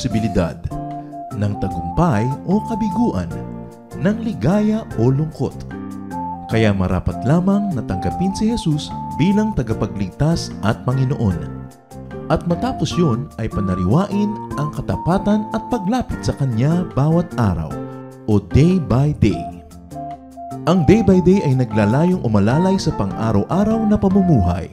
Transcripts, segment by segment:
posibilidad, ng tagumpay o kabiguan, ng ligaya o lungkot. Kaya marapat lamang na tanggapin si Jesus bilang tagapagligtas at Panginoon. At matapos yun ay panariwain ang katapatan at paglapit sa Kanya bawat araw o day by day. Ang day by day ay naglalayong umalalay sa pang-araw-araw na pamumuhay.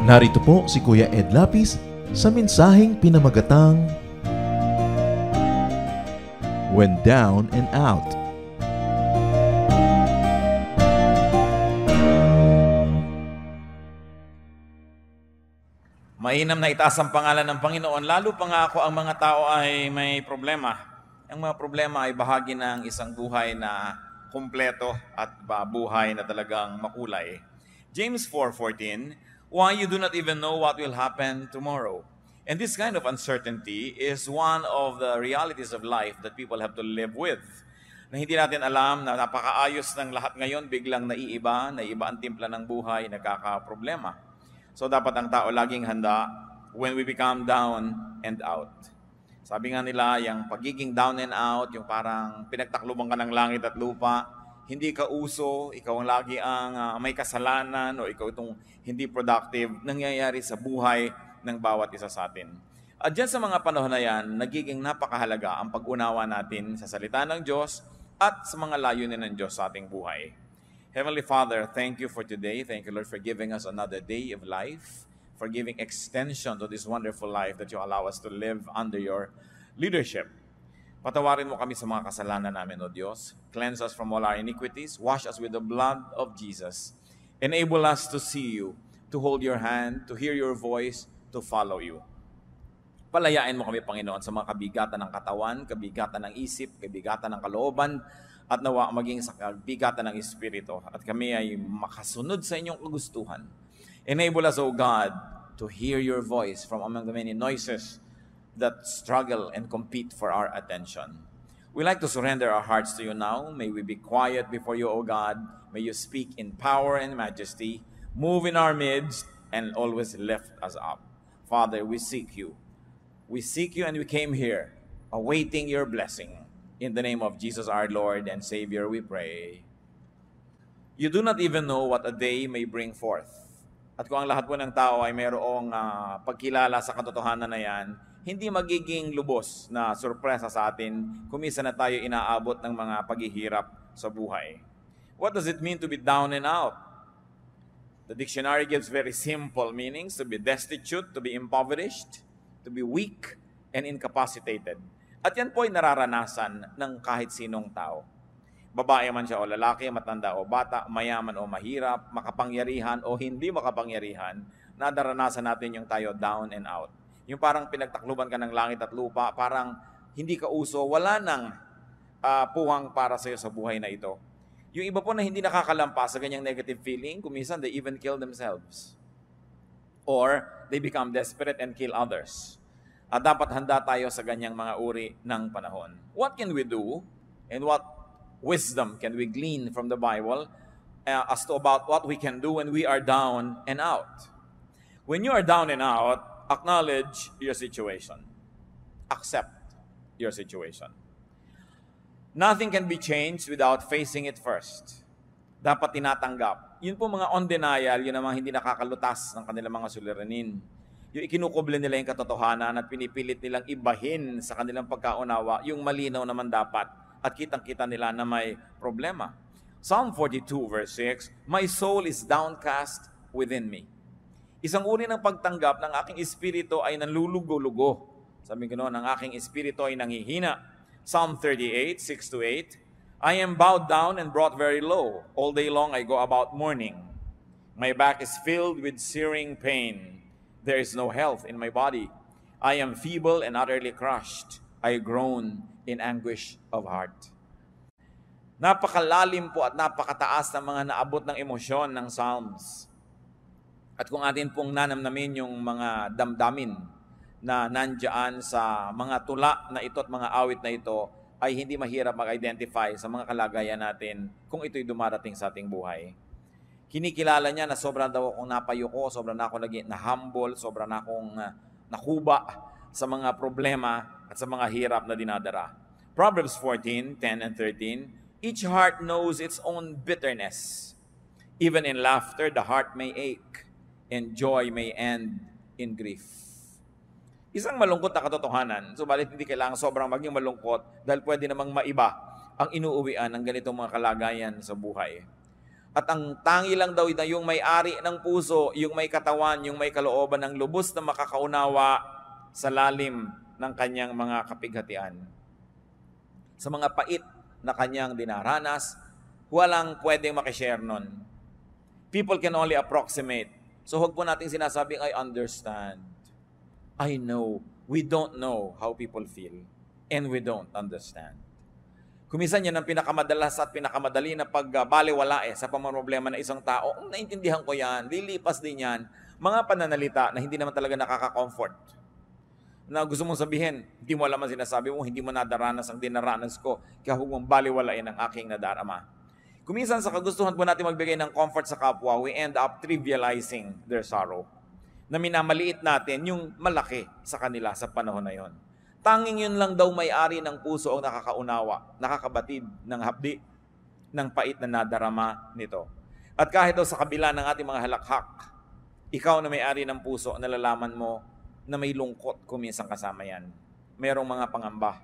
Narito po si Kuya Ed Lapis sa mensaheng pinamagatang When Down and Out. Mainam na itaas ang pangalan ng Panginoon, lalo pa nga ako ang mga tao ay may problema. Ang mga problema ay bahagi ng isang buhay na kumpleto at buhay na talagang makulay. James 4:14, why you do not even know what will happen tomorrow. And this kind of uncertainty is one of the realities of life that people have to live with. Na hindi natin alam na napakaayos ng lahat ngayon, biglang naiiba ang timpla ng buhay, nagkakaproblema. So dapat ang tao laging handa when we become down and out. Sabi nga nila, yung pagiging down and out, yung parang pinagtakluban ka ng langit at lupa, hindi ka uso, ikaw ang lagi ang may kasalanan o ikaw itong hindi productive, nangyayari sa buhay ng bawat isa sa atin. At dyan sa mga panahon na yan, nagiging napakahalaga ang pag-unawa natin sa salita ng Diyos at sa mga layunin ng Diyos sa ating buhay. Heavenly Father, thank you for today. Thank you, Lord, for giving us another day of life, for giving extension to this wonderful life that you allow us to live under your leadership. Patawarin mo kami sa mga kasalanan namin, O Diyos. Cleanse us from all our iniquities. Wash us with the blood of Jesus. Enable us to see you, to hold your hand, to hear your voice, to follow you. Palayain mo kami, Panginoon, sa mga kabigatan ng katawan, kabigatan ng isip, kabigatan ng kalooban, at nawa maging sa kabigatan ng Espiritu. At kami ay makasunod sa inyong kagustuhan. Enable us, O God, to hear your voice from among the many noises that struggle and compete for our attention. We like to surrender our hearts to you now. May we be quiet before you, O God. May you speak in power and majesty, move in our midst, and always lift us up. Father, we seek you. We seek you and we came here, awaiting your blessing. In the name of Jesus our Lord and Savior, we pray. You do not even know what a day may bring forth. At kung ang lahat po ng tao ay mayroong pagkilala sa katotohanan na yan, hindi magiging lubos na sorpresa sa atin kung minsan na tayo inaabot ng mga paghihirap sa buhay. What does it mean to be down and out? The dictionary gives very simple meanings: to be destitute, to be impoverished, to be weak and incapacitated. At yan po ay nararanasan ng kahit sinong tao. Babae man siya o lalaki, matanda o bata, mayaman o mahirap, makapangyarihan o hindi makapangyarihan, nadaranasan natin yung tayo down and out. Yung parang pinagtakluban ka ng langit at lupa, parang hindi ka uso, wala nang puwang para sa'yo sa buhay na ito. Yung iba po na hindi nakakalampas sa ganyang negative feeling, kuminsan they even kill themselves. Or they become desperate and kill others. At dapat handa tayo sa ganyang mga uri ng panahon. What can we do and what wisdom can we glean from the Bible as to about what we can do when we are down and out? When you are down and out, acknowledge your situation. Accept your situation. Nothing can be changed without facing it first. Dapat tinatanggap. Yun po mga on denial, yun ang mga hindi nakakalutas ng kanilang mga suliranin. Yung ikinukuble nila yung katotohanan at pinipilit nilang ibahin sa kanilang pagkaunawa, yung malinaw naman dapat at kitang-kita nila na may problema. Psalm 42 verse 6, my soul is downcast within me. Isang uri ng pagtanggap ng aking espiritu ay nanlulugo-lugo. Sabi ko noon, ang aking espiritu ay nanghihina. Psalm 38, 6-8, I am bowed down and brought very low. All day long I go about mourning. My back is filled with searing pain. There is no health in my body. I am feeble and utterly crushed. I groan in anguish of heart. Napakalalim po at napakataas ng mga naabot ng emosyon ng Psalms. At kung atin pong nanamnamin yung mga damdamin na nandiyan sa mga tula na ito at mga awit na ito, ay hindi mahirap mag-identify sa mga kalagayan natin kung ito'y dumarating sa ating buhay. Kinikilala niya na sobra daw akong napayuko, sobra na ako naging na-humble, sobra na akong nakuba sa mga problema at sa mga hirap na dinadara. Proverbs 14:10 and 13, each heart knows its own bitterness. Even in laughter, the heart may ache, and joy may end in grief. Isang malungkot na katotohanan, subalit hindi kailangan sobrang maging malungkot dahil pwede namang maiba ang inuuwian ng ganitong mga kalagayan sa buhay. At ang tangi lang daw na yung may-ari ng puso, yung may katawan, yung may kalooban ng lubos na makakaunawa sa lalim ng kanyang mga kapighatian. Sa mga pait na kanyang dinaranas, walang pwedeng makishare nun. People can only approximate. So huwag po natin sinasabing, I understand. I know. We don't know how people feel. And we don't understand. Kumisan yan ang pinakamadalas at pinakamadali na pagbaliwala sa pamamroblema ng isang tao. Naintindihan ko yan, lilipas din yan. Mga pananalita na hindi naman talaga nakaka-comfort. Na gusto mong sabihin, hindi mo alam ang sinasabi mo, hindi mo nadaranas ang dinaranas ko, kaya huwag mong baliwalain ang aking nadarama. Kuminsan sa kagustuhan po natin magbigay ng comfort sa kapwa, we end up trivializing their sorrow. Na minamaliit natin yung malaki sa kanila sa panahon na yon. Tanging yun lang daw may-ari ng puso ang nakakaunawa, nakakabatid ng hapdi, ng pait na nadarama nito. At kahit daw sa kabila ng ating mga halakhak, ikaw na may-ari ng puso, nalalaman mo na may lungkot kuminsan kasama yan. Mayroong mga pangamba.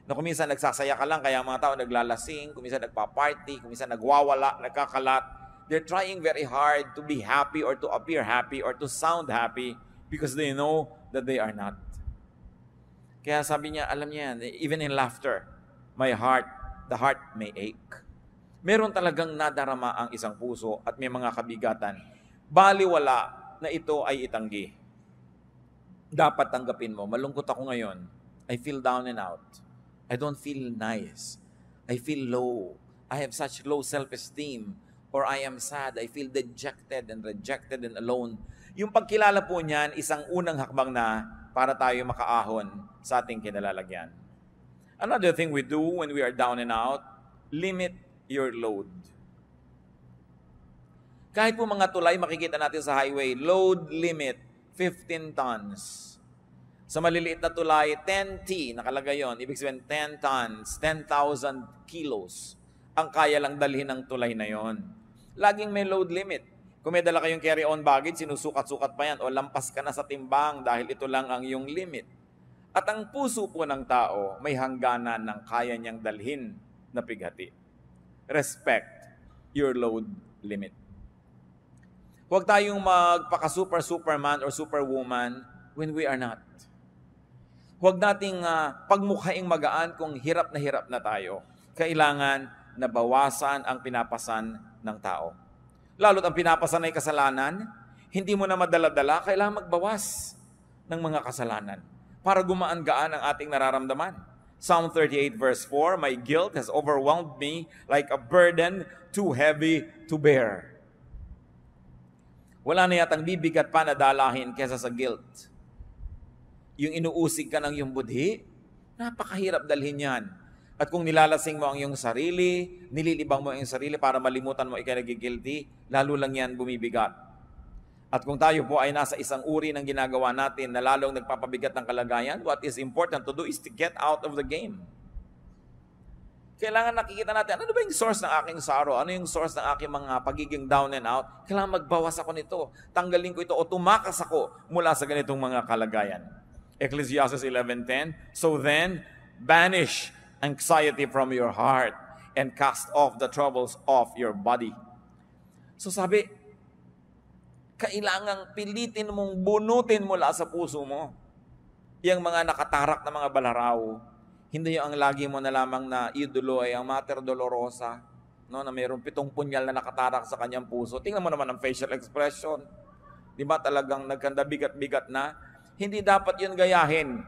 Na kuminsan nagsasaya ka lang, kaya mga tao naglalasing, kuminsan nagpa-party, kuminsan nagwawala, nagkakalat. They're trying very hard to be happy or to appear happy or to sound happy because they know that they are not. Kaya sabi niya, alam niya, even in laughter, the heart may ache. Meron talagang nadarama ang isang puso at may mga kabigatan. Baliwala na ito ay itanggi. Dapat tanggapin mo, malungkot ako ngayon. I feel down and out. I don't feel nice. I feel low. I have such low self-esteem. Or I am sad. I feel dejected and rejected and alone. Yung pagkilala po niyan, isang unang hakbang na para tayo makaahon sa ating kinalalagyan. Another thing we do when we are down and out, limit your load. Kahit po mga tulay, makikita natin sa highway, load limit, 15 tons. Sa maliliit na tulay, 10T, nakalagay yon. Ibig sabihin, 10 tons, 10,000 kilos ang kaya lang dalhin ng tulay na yon. Laging may load limit. Kung may dala kayong carry-on baggage, sinusukat-sukat pa yan o lampas ka na sa timbang dahil ito lang ang iyong limit. At ang puso po ng tao may hangganan ng kaya niyang dalhin na pighati. Respect your load limit. Huwag tayong magpaka-superman or superwoman when we are not. Huwag nating pagmukhaing magaan kung hirap na tayo. Kailangan na bawasan ang pinapasan ng tao. Lalo't ang pinapasan ay kasalanan, hindi mo na madala-dala, kailangan magbawas ng mga kasalanan para gumaan-gaan ang ating nararamdaman. Psalm 38 verse 4, my guilt has overwhelmed me like a burden too heavy to bear. Wala na yatang bibigat pa na dalahin kesa sa guilt. Yung inuusig ka ng iyong budhi, napakahirap dalhin yan. At kung nilalasing mo ang iyong sarili, nililibang mo ang iyong sarili para malimutan mo ikaw nagigilty, lalo lang yan bumibigat. At kung tayo po ay nasa isang uri ng ginagawa natin na lalong nagpapabigat ng kalagayan, what is important to do is to get out of the game. Kailangan nakikita natin, ano ba yung source ng aking sorrow? Ano yung source ng aking mga pagiging down and out? Kailangan magbawas ako nito. Tanggalin ko ito o tumakas ako mula sa ganitong mga kalagayan. Ecclesiastes 11:10, so then, banish anxiety from your heart and cast off the troubles of your body. So sabi, kailangang pilitin mong bunutin mula sa puso mo yung mga nakatarak na mga balaraw. Hindi yung ang lagi mo na lamang na idolo ay ang Mater Dolorosa, no, na mayroong 7 punyal na nakatarak sa kanyang puso. Tingnan mo naman ang facial expression. Di ba talagang nagkanda bigat-bigat na? Hindi dapat yun gayahin.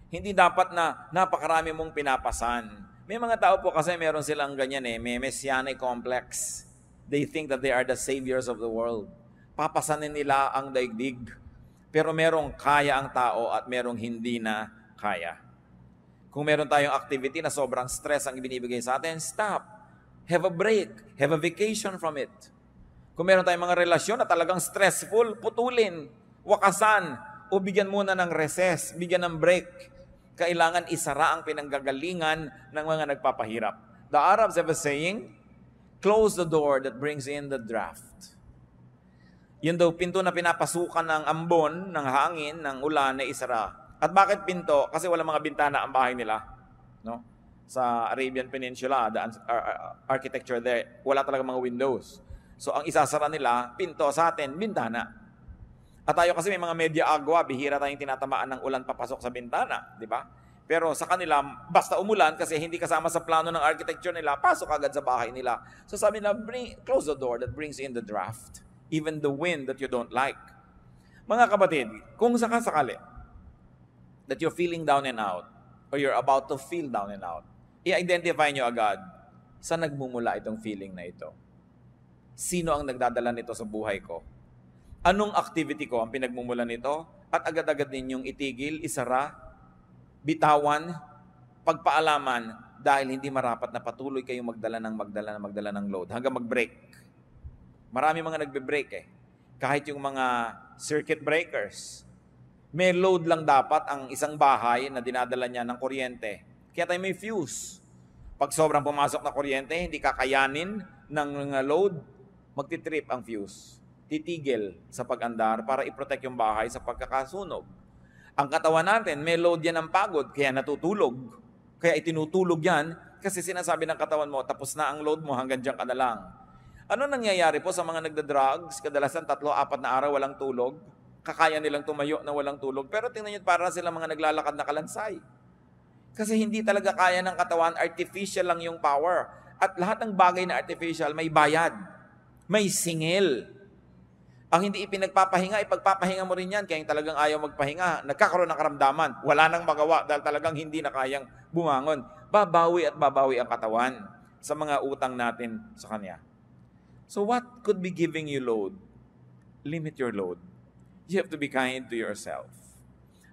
Hindi dapat na napakarami mong pinapasan. May mga tao po kasi meron silang ganyan may messianic complex. They think that they are the saviors of the world. Papasanin nila ang daigdig. Pero merong kaya ang tao at merong hindi na kaya. Kung meron tayong activity na sobrang stress ang ibinibigay sa atin, stop. Have a break. Have a vacation from it. Kung meron tayong mga relasyon na talagang stressful, putulin, wakasan, o bigyan muna ng recess, bigyan ng break. Kailangan isara ang pinanggagalingan ng mga nagpapahirap. The Arabs have a saying, close the door that brings in the draft. Yun daw pinto na pinapasukan ng ambon, ng hangin, ng ulan na isara. At bakit pinto? Kasi wala mga bintana ang bahay nila. No? Sa Arabian Peninsula, the architecture there, wala talaga mga windows. So ang isasara nila, pinto, sa atin, bintana. At tayo kasi may mga media agwa, bihira tayong tinatamaan ng ulan papasok sa bintana, di ba? Pero sa kanila, basta umulan kasi hindi kasama sa plano ng architecture nila, pasok agad sa bahay nila. So sabi nila, close the door that brings in the draft, even the wind that you don't like. Mga kapatid, kung sakasakali that you're feeling down and out, or you're about to feel down and out, i-identify nyo agad, saan nagmumula itong feeling na ito? Sino ang nagdadala nito sa buhay ko? Anong activity ko ang pinagmumula nito? At agad-agad ninyong itigil, isara, bitawan, pagpaalaman, dahil hindi marapat na patuloy kayong magdala ng load hanggang mag-break. Marami mga nagbe-break Kahit yung mga circuit breakers, may load lang dapat ang isang bahay na dinadala niya ng kuryente. Kaya tayo may fuse. Pag sobrang pumasok na kuryente, hindi kakayanin ng load, magtitrip ang fuse. Titigil sa pag-andar para i-protect yung bahay sa pagkakasunog. Ang katawan natin, may load yan ng pagod, kaya natutulog. Kaya itinutulog yan kasi sinasabi ng katawan mo, tapos na ang load mo, hanggang dyan ka na lang. Ano nangyayari po sa mga nagda-drugs? Kadalasan 3-4 na araw walang tulog. Kakaya nilang tumayo na walang tulog. Pero tingnan nyo, para sila mga naglalakad na kalansay. Kasi hindi talaga kaya ng katawan, artificial lang yung power. At lahat ng bagay na artificial, may bayad. May singil. Ang hindi ipinagpapahinga, ipagpapahinga mo rin yan. Kaya yung talagang ayaw magpahinga, nagkakaroon ng karamdaman. Wala nang magawa dahil talagang hindi na kayang bumangon. Babawi at babawi ang katawan sa mga utang natin sa Kanya. So what could be giving you load? Limit your load. You have to be kind to yourself.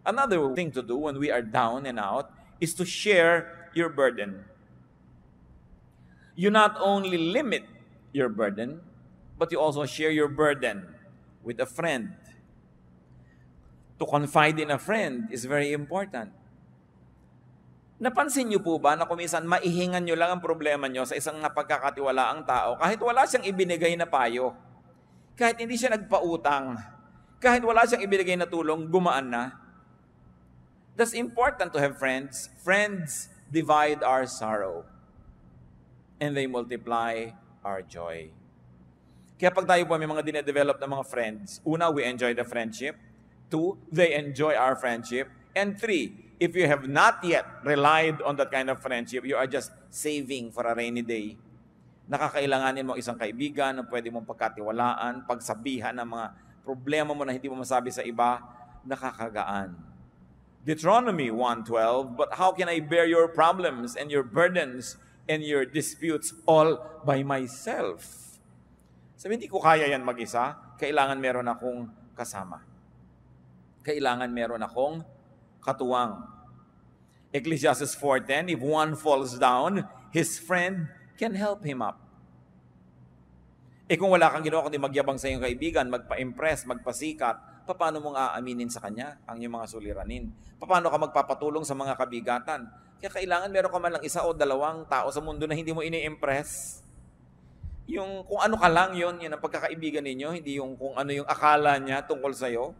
Another thing to do when we are down and out is to share your burden. You not only limit your burden, but you also share your burden with a friend. To confide in a friend is very important. Napansin niyo po ba na kuminsan maihingan niyo lang ang problema niyo sa isang napagkakatiwalaang tao kahit wala siyang ibinigay na payo, kahit hindi siya nagpautang, kahit wala siyang ibinigay na tulong, gumaan na. That's important to have friends. Friends divide our sorrow and they multiply our joy. Kaya pag tayo po may mga dinedevelop na mga friends, una, we enjoy the friendship. 2, they enjoy our friendship. And 3, if you have not yet relied on that kind of friendship, you are just saving for a rainy day. Nakakailanganin mo isang kaibigan na pwede mong pagkatiwalaan, pagsabihan ng mga problema mo na hindi mo masabi sa iba, nakakagaan. Deuteronomy 1:12, but how can I bear your problems and your burdens and your disputes all by myself? Sabi, hindi ko kaya yan mag-isa. Kailangan meron akong kasama. Kailangan meron akong katuwang. Ecclesiastes 4:10, if one falls down, his friend can help him up. Kung wala kang ginawa kundi magyabang sa iyong kaibigan, magpa-impress, magpasikat, paano mong aaminin sa kanya ang iyong mga suliranin? Paano ka magpapatulong sa mga kabigatan? Kaya kailangan meron ka man lang 1 o 2 tao sa mundo na hindi mo ini-impress. Yung kung ano ka lang yun ang pagkakaibigan ninyo, hindi yung kung ano yung akala niya tungkol sa'yo.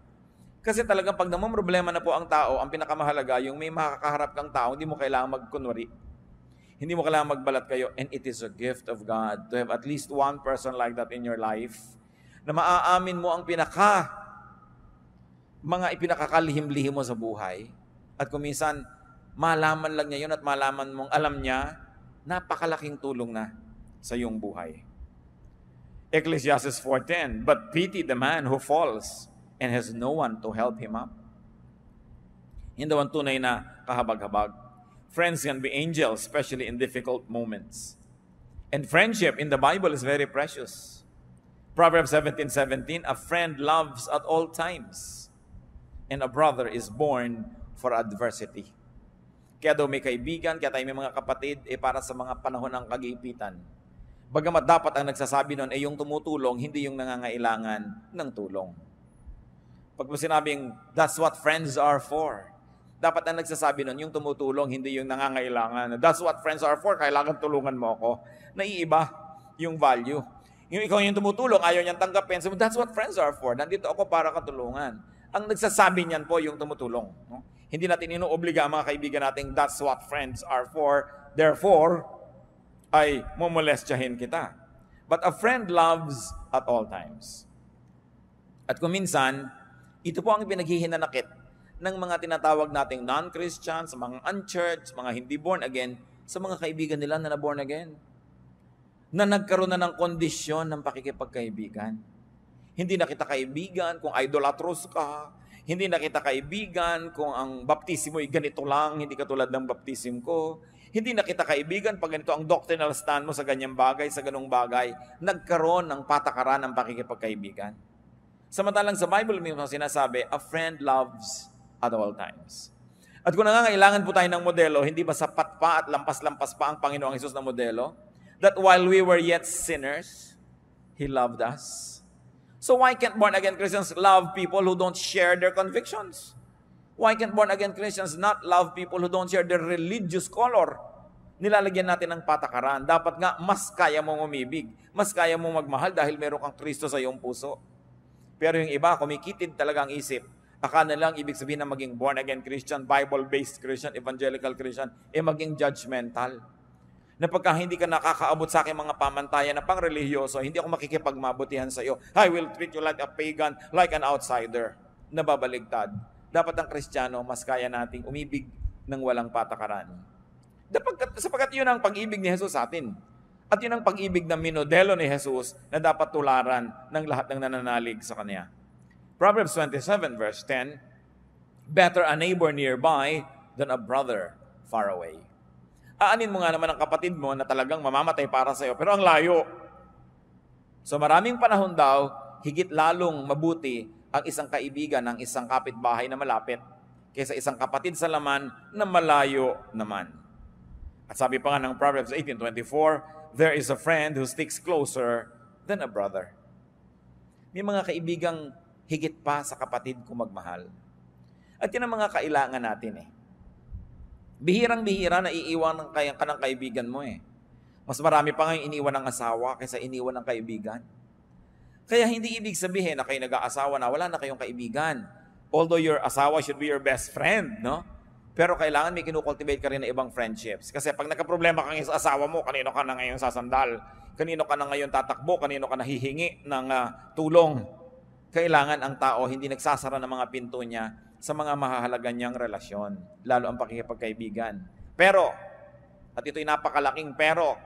Kasi talagang pag namang problema na po ang tao, ang pinakamahalaga, yung may makakaharap kang tao, hindi mo kailangan magkunwari. Hindi mo kailangan magbalat kayo. And it is a gift of God to have at least one person like that in your life na maaamin mo ang mga ipinakakalihim-lihim mo sa buhay. At kung minsan, malaman lang niya yun at malaman mong alam niya, napakalaking tulong na sa iyong buhay. Ecclesiastes 4:10, but pity the man who falls and has no one to help him up. Hindi ang tunay na kahabag-habag. Friends can be angels, especially in difficult moments. And friendship in the Bible is very precious. Proverbs 17:17, a friend loves at all times, and a brother is born for adversity. Kaya daw may kaibigan, kaya tayo may mga kapatid, para sa mga panahon ng kagipitan. Bagamat dapat ang nagsasabi nun ay yung tumutulong, hindi yung nangangailangan ng tulong. Pag mo sinabing, that's what friends are for. Dapat ang nagsasabi nun, yung tumutulong, hindi yung nangangailangan. That's what friends are for, kailangan tulungan mo ako. Naiiba yung value. Yung ikaw yung tumutulong, ayaw niyang tanggapin. So that's what friends are for. Nandito ako para katulungan. Ang nagsasabi niyan po yung tumutulong. No? Hindi natin inuobliga ang mga kaibigan natin, that's what friends are for. Therefore, ay momolestyahin kita. But a friend loves at all times. At kung minsan, ito po ang pinaghihinanakit ng mga tinatawag nating non-Christians, mga unchurched, mga hindi born again, sa mga kaibigan nila na born again. Na nagkaroon na ng kondisyon ng pakikipagkaibigan. Hindi na kita kaibigan kung idolatrous ka. Hindi na kita kaibigan kung ang baptismo ay ganito lang, hindi katulad ng baptism ko. Hindi na kita kaibigan pag ganito ang doctrinal stand mo sa ganyang bagay, sa ganung bagay. Nagkaroon ng patakaran ng pakikipagkaibigan. Samantalang sa Bible mismo sinasabi, a friend loves at all times. At kung nangangailangan po tayo ng modelo, hindi ba sapat pa at lampas-lampas pa ang Panginoong Hesus na modelo? That while we were yet sinners, He loved us. So why can't born-again Christians love people who don't share their convictions? Why can't born-again Christians not love people who don't share their religious color? Nilalagyan natin ng patakaran. Dapat nga, mas kaya mong umibig. Mas kaya mong magmahal dahil meron kang Kristo sa iyong puso. Pero yung iba, kumikitid talaga ang isip. Akala lang ibig sabihin na maging born-again Christian, Bible-based Christian, evangelical Christian, maging judgmental. Na pagka hindi ka nakakaabot sa aking mga pamantayan na pang-religyoso, hindi ako makikipagmabutihan sa iyo. I will treat you like a pagan, like an outsider. Nababaligtad. Dapat ang Kristiyano, mas kaya nating umibig ng walang patakaran. Sapagkat yun ang pag-ibig ni Jesus sa atin. At yun ang pag-ibig na minodelo ni Jesus na dapat tularan ng lahat ng nananalig sa Kanya. Proverbs 27 verse 10, better a neighbor nearby than a brother far away. Aanin mo nga naman ang kapatid mo na talagang mamamatay para sa iyo, pero ang layo. So maraming panahon daw, higit lalong mabuti ang isang kaibigan ng isang kapitbahay na malapit kaysa isang kapatid sa laman na malayo naman. At sabi pa nga ng Proverbs 18:24, there is a friend who sticks closer than a brother. May mga kaibigang higit pa sa kapatid kung magmahal. At yun ang mga kailangan natin Bihirang-bihira na iiwan ka ng kaibigan mo Mas marami pa ngayon iniwan ng asawa kaysa iniwan ng kaibigan. Kaya hindi ibig sabihin na kayo nag-aasawa na wala na kayong kaibigan. Although your asawa should be your best friend, no? Pero kailangan may kinukultivate ka rin ng ibang friendships. Kasi pag nagka-problema ka sa asawa mo, kanino ka na ngayon sasandal? Kanino ka na ngayon tatakbo? Kanino ka na hihingi ng tulong? Kailangan ang tao hindi nagsasara ng mga pinto niya sa mga mahahalaga niyang relasyon, lalo ang pakikipagkaibigan. Pero, at ito'y napakalaking pero,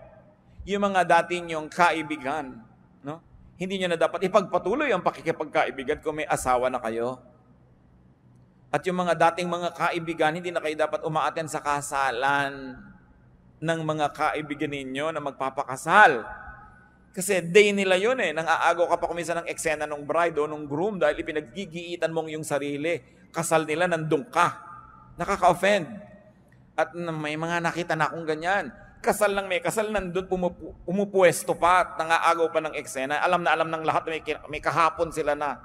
yung mga dati niyong kaibigan, no? Hindi niyo na dapat ipagpatuloy ang pakikipagkaibigan kung may asawa na kayo. At yung mga dating mga kaibigan, hindi na kayo dapat umaattend sa kasalan ng mga kaibigan ninyo na magpapakasal. Kasi day nila yun nang aagaw ka pa kumisa ng eksena ng bride o ng groom dahil ipinaggigiitan mong yung sarili. Kasal nila, nandun ka. Nakaka-offend. At may mga nakita na akong ganyan. Kasal lang may kasal, nandun pumupuesto pa at nangaagaw pa ng eksena. Alam na alam ng lahat, may kahapon sila na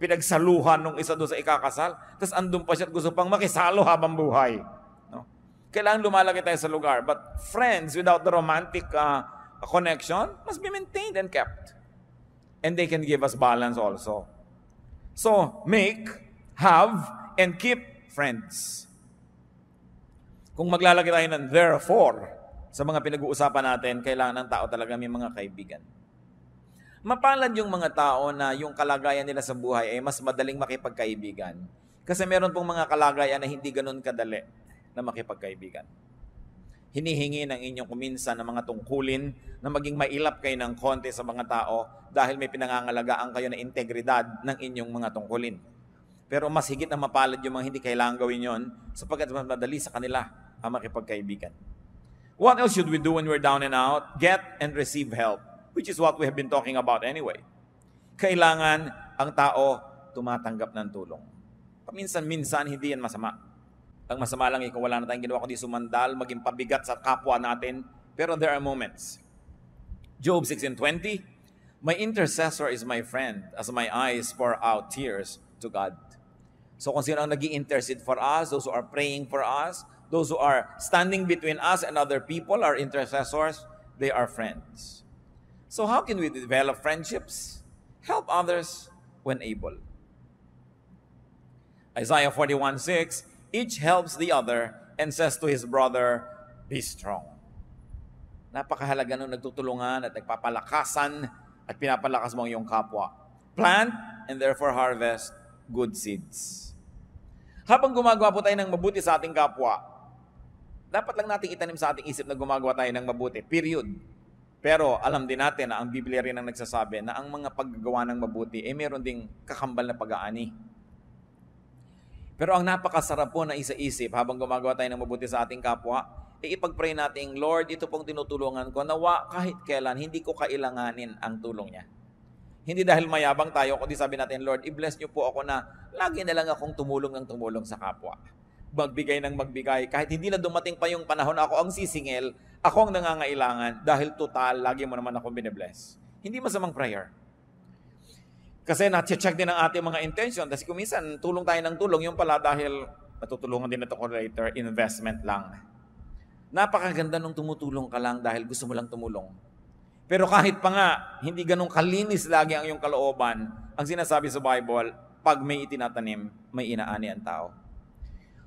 pinagsaluhan nung isa doon sa ikakasal. Tapos andun pa siya at gusto pang makisalo habang buhay. No? Kailangan lumalaki tayo sa lugar. But friends without the romantic connection must be maintained and kept. And they can give us balance also. So, have, and keep friends. Kung maglalagay tayo ng therefore sa mga pinag-uusapan natin, kailangan ng tao talaga may mga kaibigan. Mapalad yung mga tao na yung kalagayan nila sa buhay ay mas madaling makipagkaibigan. Kasi meron pong mga kalagayan na hindi ganun kadali na makipagkaibigan. Hinihingi ng inyong kuminsan ng mga tungkulin na maging mailap kayo ng konti sa mga tao dahil may pinangangalagaan kayo na integridad ng inyong mga tungkulin. Pero mas higit na mapalad yung mga hindi kailangan gawin yon sapagkat mas madali sa kanila ang makipagkaibigan. What else should we do when we're down and out? Get and receive help, which is what we have been talking about anyway. Kailangan ang tao tumatanggap ng tulong. Paminsan-minsan, hindi yan masama. Ang masama lang kung wala na tayong ginawa kundi sumandal, maging pabigat sa kapwa natin. Pero there are moments Job 16:20, my intercessor is my friend as my eyes pour out tears to God. So kung sino ang nag-i-intercede for us, those who are praying for us, those who are standing between us and other people, our intercessors, they are friends. So how can we develop friendships? Help others when able. Isaiah 41:6, each helps the other and says to his brother, be strong. Napakahalaga nung nagtutulungan at nagpapalakasan at pinapalakas mo ang iyong kapwa. Plant and therefore harvest good seeds. Habang gumagawa po tayo ng mabuti sa ating kapwa, dapat lang natin itanim sa ating isip na gumagawa tayo ng mabuti. Period. Pero alam din natin na ang Biblia rin ang nagsasabi na ang mga paggagawa ng mabuti ay meron ding kakambal na pag-aani. Pero ang napakasarap po na isa-isip habang gumagawa tayo ng mabuti sa ating kapwa, ipag-pray natin, Lord, ito pong tinutulungan ko, nawa kahit kailan, hindi ko kailanganin ang tulong niya. Hindi dahil mayabang tayo, kundi sabi natin, Lord, i-bless niyo po ako na lagi na lang akong tumulong ng tumulong sa kapwa. Magbigay ng magbigay. Kahit hindi na dumating pa yung panahon ako ang sisingil, ako ang nangangailangan dahil total, lagi mo naman akong binibless. Hindi masamang prayer. Kasi na-check din ang ating mga intention. Kasi kung minsan, tulong tayo ng tulong, yung pala dahil matutulungan din ito ko later, investment lang. Napakaganda nung tumutulong ka lang dahil gusto mo lang tumulong. Pero kahit pa nga, hindi ganun kalinis lagi ang iyong kalooban, ang sinasabi sa Bible, pag may itinatanim, may inaani ang tao.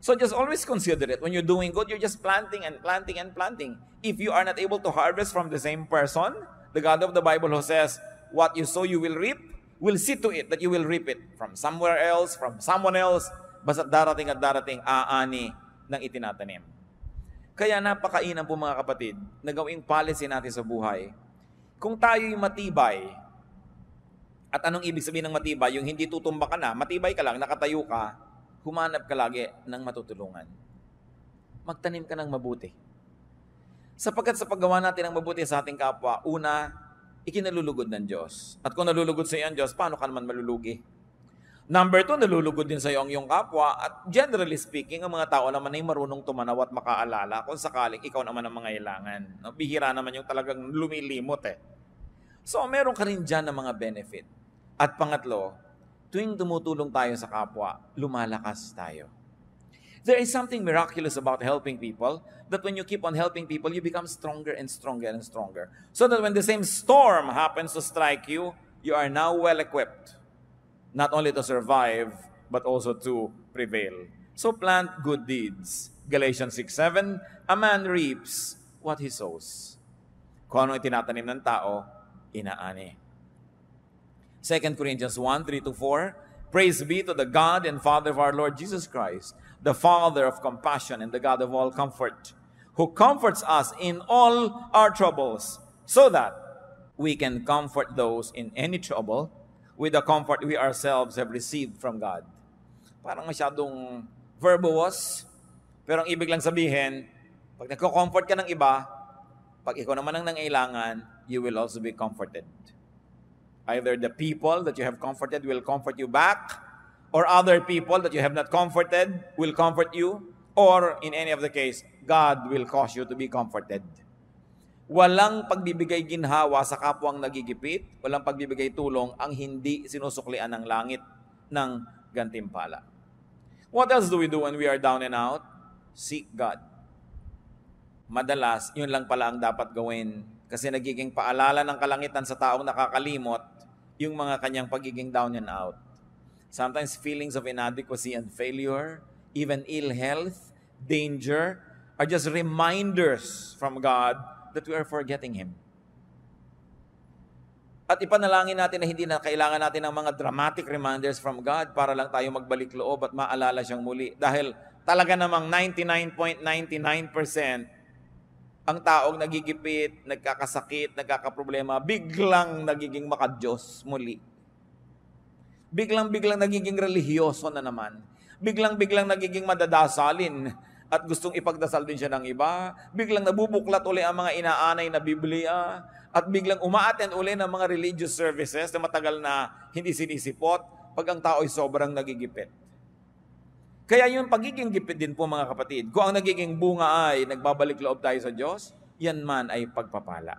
So just always consider it. When you're doing good, you're just planting and planting and planting. If you are not able to harvest from the same person, the God of the Bible who says, what you sow, you will reap, will see to it that you will reap it from somewhere else, from someone else, basta darating at darating aani ng itinatanim. Kaya napakainam po mga kapatid na gawing policy natin sa buhay. Kung tayo'y matibay, at anong ibig sabihin ng matibay? Yung hindi tutumba ka na, matibay ka lang, nakatayo ka, humanap ka lagi ng matutulungan. Magtanim ka ng mabuti. Sapagkat sa paggawa natin ng mabuti sa ating kapwa, una, ikinalulugod ng Diyos. At kung nalulugod sa iyo ang Diyos, paano ka naman malulugi? Number 2, nalulugod din sa iyo ang iyong kapwa. At generally speaking, ang mga tao naman ay marunong tumanaw at makaalala kung sakaling ikaw naman ang mangailangan. No? Bihira naman yung talagang lumilimot eh. So, meron ka rin dyan ng mga benefit. At pangatlo, tuwing tumutulong tayo sa kapwa, lumalakas tayo. There is something miraculous about helping people, that when you keep on helping people, you become stronger and stronger and stronger. So that when the same storm happens to strike you, you are now well-equipped, not only to survive, but also to prevail. So plant good deeds. Galatians 6:7, a man reaps what he sows. Kung ano itinatanim ng tao, inaani. 2 Corinthians 1:3-4, praise be to the God and Father of our Lord Jesus Christ, the Father of compassion and the God of all comfort, who comforts us in all our troubles, so that we can comfort those in any trouble with the comfort we ourselves have received from God. Parang masyadong verbose, pero ang ibig lang sabihin, pag nagko-comfort ka ng iba, pag ikaw naman ang nangailangan, you will also be comforted. Either the people that you have comforted will comfort you back, or other people that you have not comforted will comfort you, or in any of the case, God will cause you to be comforted. Walang pagbibigay ginhawa sa kapwang nagigipit, walang pagbibigay tulong ang hindi sinusuklian ng langit ng gantimpala. What else do we do when we are down and out? Seek God. Madalas, yun lang pala ang dapat gawin kasi nagiging paalala ng kalangitan sa taong nakakalimot yung mga kanyang pagiging down and out. Sometimes feelings of inadequacy and failure, even ill health, danger, are just reminders from God that we are forgetting Him. At ipanalangin natin na hindi na kailangan natin ng mga dramatic reminders from God para lang tayo magbalik loob at maalala siyang muli. Dahil talaga namang 99.99% ang taong nagigipit, nagkakasakit, nagkakaproblema, biglang nagiging makadiyos muli. Biglang-biglang nagiging relihiyoso na naman. Biglang-biglang nagiging madadasalin at gustong ipagdasal din siya ng iba. Biglang nabubuklat uli ang mga inaanay na Biblia at biglang umaattend uli ng mga religious services na matagal na hindi sinisipot pag ang tao ay sobrang nagigipit. Kaya yung pagiging gipit din po mga kapatid, kung ang nagiging bunga ay nagbabalik loob tayo sa Diyos, yan man ay pagpapala.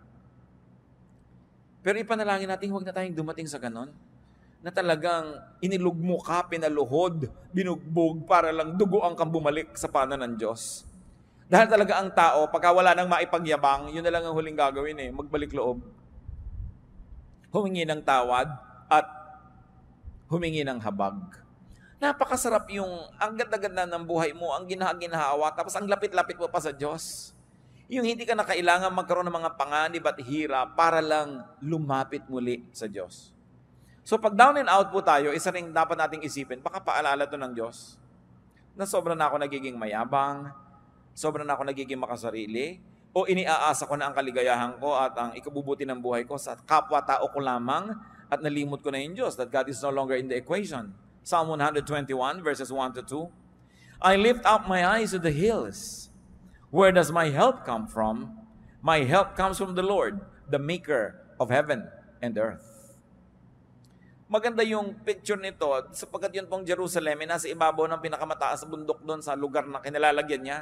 Pero ipanalangin natin, huwag na tayong dumating sa ganon, na talagang inilugmo ka, pinaluhod, binugbog para lang duguan kang bumalik sa paanan ng Diyos. Dahil talaga ang tao, pagka wala nang maipagyabang, yun na lang ang huling gagawin magbalik loob. Humingi ng tawad at humingi ng habag. Napakasarap yung ang ganda-ganda ng buhay mo, ang ginahawa, tapos ang lapit-lapit mo pa sa Diyos. Yung hindi ka na kailangan magkaroon ng mga panganib at hirap para lang lumapit muli sa Diyos. So pag down and out po tayo, isa rin dapat nating isipin, baka paalala to ng Diyos na sobra na ako nagiging mayabang, sobra na ako nagiging makasarili, o iniaasa ko na ang kaligayahan ko at ang ikabubuti ng buhay ko sa kapwa-tao ko lamang at nalimot ko na yung Diyos, that God is no longer in the equation. Psalm 121 verses 1 to 2. I lift up my eyes to the hills. Where does my help come from? My help comes from the Lord, the maker of heaven and earth. Maganda yung picture nito sapagkat yun pong Jerusalem ay nasa ibabaw ng pinakamataas na bundok doon sa lugar na kinalalagyan niya.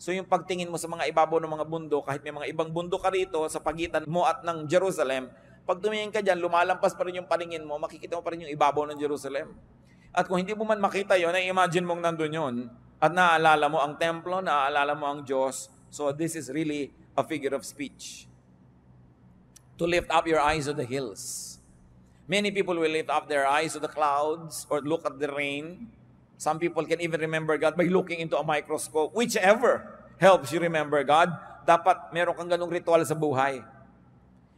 So yung pagtingin mo sa mga ibabaw ng mga bundok, kahit may mga ibang bundok ka rito sa pagitan mo at ng Jerusalem, pag tumingin ka dyan, lumalampas pa rin yung paningin mo, makikita mo pa rin yung ibabaw ng Jerusalem. At kung hindi mo man makita yun, na-imagine mong nandun yun, at naaalala mo ang templo, naaalala mo ang Diyos. So this is really a figure of speech. To lift up your eyes to the hills. Many people will lift up their eyes to the clouds or look at the rain. Some people can even remember God by looking into a microscope. Whichever helps you remember God, dapat meron kang ganung ritual sa buhay.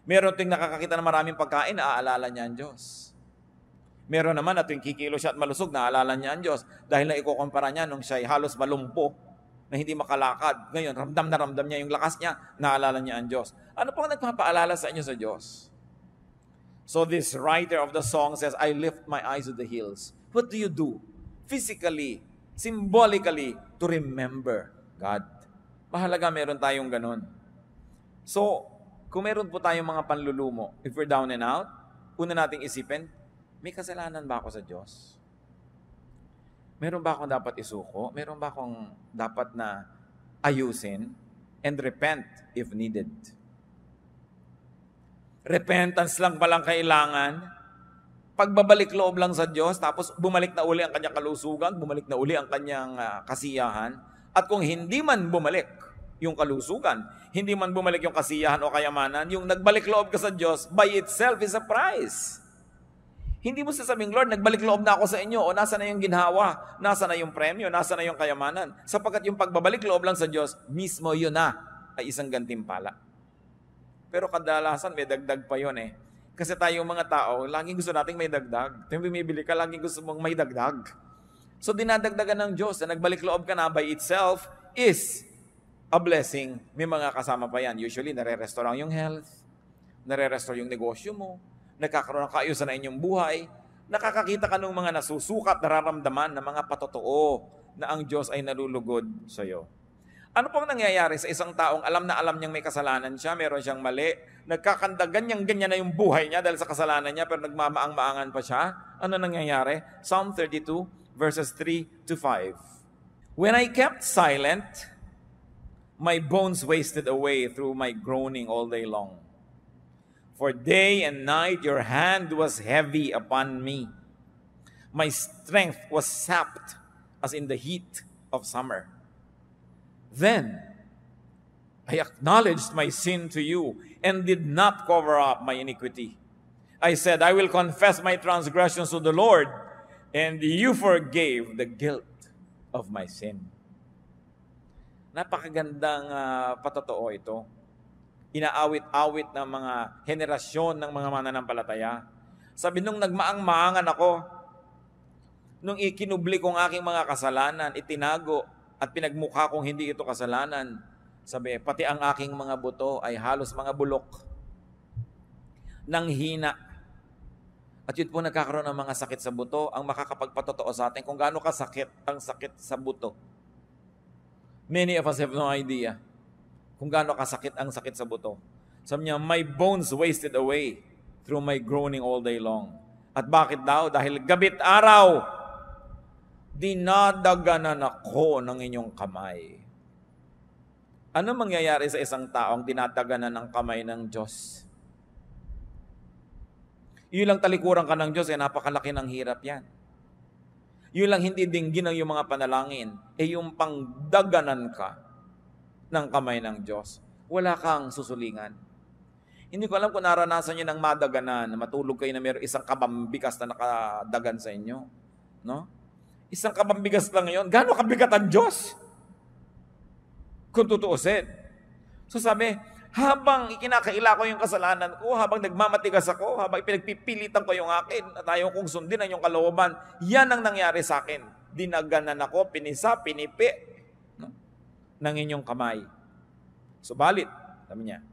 Meron ting nakakakita ng maraming pagkain, naaalala niya ang Diyos. Meron naman na tuwing kikilo siya at malusog, naaalala niya ang Diyos. Dahil na ikukumpara niya nung siya halos malumpo, na hindi makalakad. Ngayon, ramdam na ramdam niya yung lakas niya, naalala niya ang Diyos. Ano pang nagpapaalala sa inyo sa Diyos? So this writer of the song says, I lift my eyes to the hills. What do you do? Physically, symbolically, to remember God. Mahalaga meron tayong ganun. So, kung meron po tayong mga panlulumo, if we're down and out, una nating isipin, may kasalanan ba ako sa Diyos? Meron ba akong dapat isuko? Meron ba akong dapat na ayusin? And repent if needed. Repentance lang palang kailangan. Pagbabalik loob lang sa Diyos, tapos bumalik na uli ang kanyang kalusugan, bumalik na uli ang kanyang kasiyahan. At kung hindi man bumalik yung kalusugan, hindi man bumalik yung kasiyahan o kayamanan, yung nagbalik loob ka sa Diyos, by itself is a prize. Hindi mo sasabing, Lord, nagbalik loob na ako sa inyo, o nasa na yung ginhawa, nasa na yung premyo, nasa na yung kayamanan. Sapagkat yung pagbabalik loob lang sa Diyos, mismo yun na ay isang gantimpala. Pero kadalasan may dagdag pa yun Kasi tayong mga tao, laging gusto nating may dagdag. Tuwing bumibili ka, laging gusto mong may dagdag. So dinadagdagan ng Diyos na nagbalik loob ka na by itself is a blessing. May mga kasama pa yan. Usually, nare-restore yung health, nare-restore yung negosyo mo, nagkakaroon ng kaayusan na inyong buhay, nakakakita ka ng mga nasusukat, nararamdaman na mga patotoo na ang Diyos ay nalulugod sa iyo. Ano pong nangyayari sa isang taong alam na alam niyang may kasalanan siya, meron siyang mali, nagkakanda ganyan na yung buhay niya dahil sa kasalanan niya, pero nagmamaang-maangan pa siya? Ano nangyayari? Psalm 32, verses 3 to 5. When I kept silent, my bones wasted away through my groaning all day long. For day and night your hand was heavy upon me. My strength was sapped as in the heat of summer. Then I acknowledged my sin to you and did not cover up my iniquity. I said, I will confess my transgressions to the Lord, and you forgave the guilt of my sin. Napakagandang patotoo ito. Inaawit-awit ng mga henerasyon ng mga mananampalataya. Sabi, nung nagmaang-maangan ako, nung ikinubli kong aking mga kasalanan, itinago at pinagmukha kong hindi ito kasalanan, sabi, pati ang aking mga buto ay halos mga bulok ng hina. At yun po nagkakaroon ng mga sakit sa buto, ang makakapagpatotoo sa atin kung gaano kasakit ang sakit sa buto. Many of us have no idea kung gaano kasakit ang sakit sa buto. Sabi niya, my bones wasted away through my groaning all day long. At bakit daw? Dahil gabit araw, dinadaganan ako ng inyong kamay. Ano mangyayari sa isang taong dinadaganan ng kamay ng Diyos? Yun lang talikuran ka ng Diyos, napakalaki ng hirap yan. Yun lang hindi dinggin ng yung mga panalangin, yung pangdaganan ka ng kamay ng Diyos. Wala kang susulingan. Hindi ko alam kung naranasan nyo ng madaganan, matulog kayo na mayroong isang kabambigas na nakadagan sa inyo. No? Isang kabambigas lang yun. Gano'ng kabigat ang Diyos? Kung tutuusin. So sabi, habang ikinakaila ko yung kasalanan ko, habang nagmamatigas ako, habang pinagpipilitan ko yung akin, at ayaw kong sundin ang yung kalooban, yan ang nangyari sa akin. Dinaganan ako, pinisa, pinipi, no? ng inyong kamay. Subalit, sabi niya,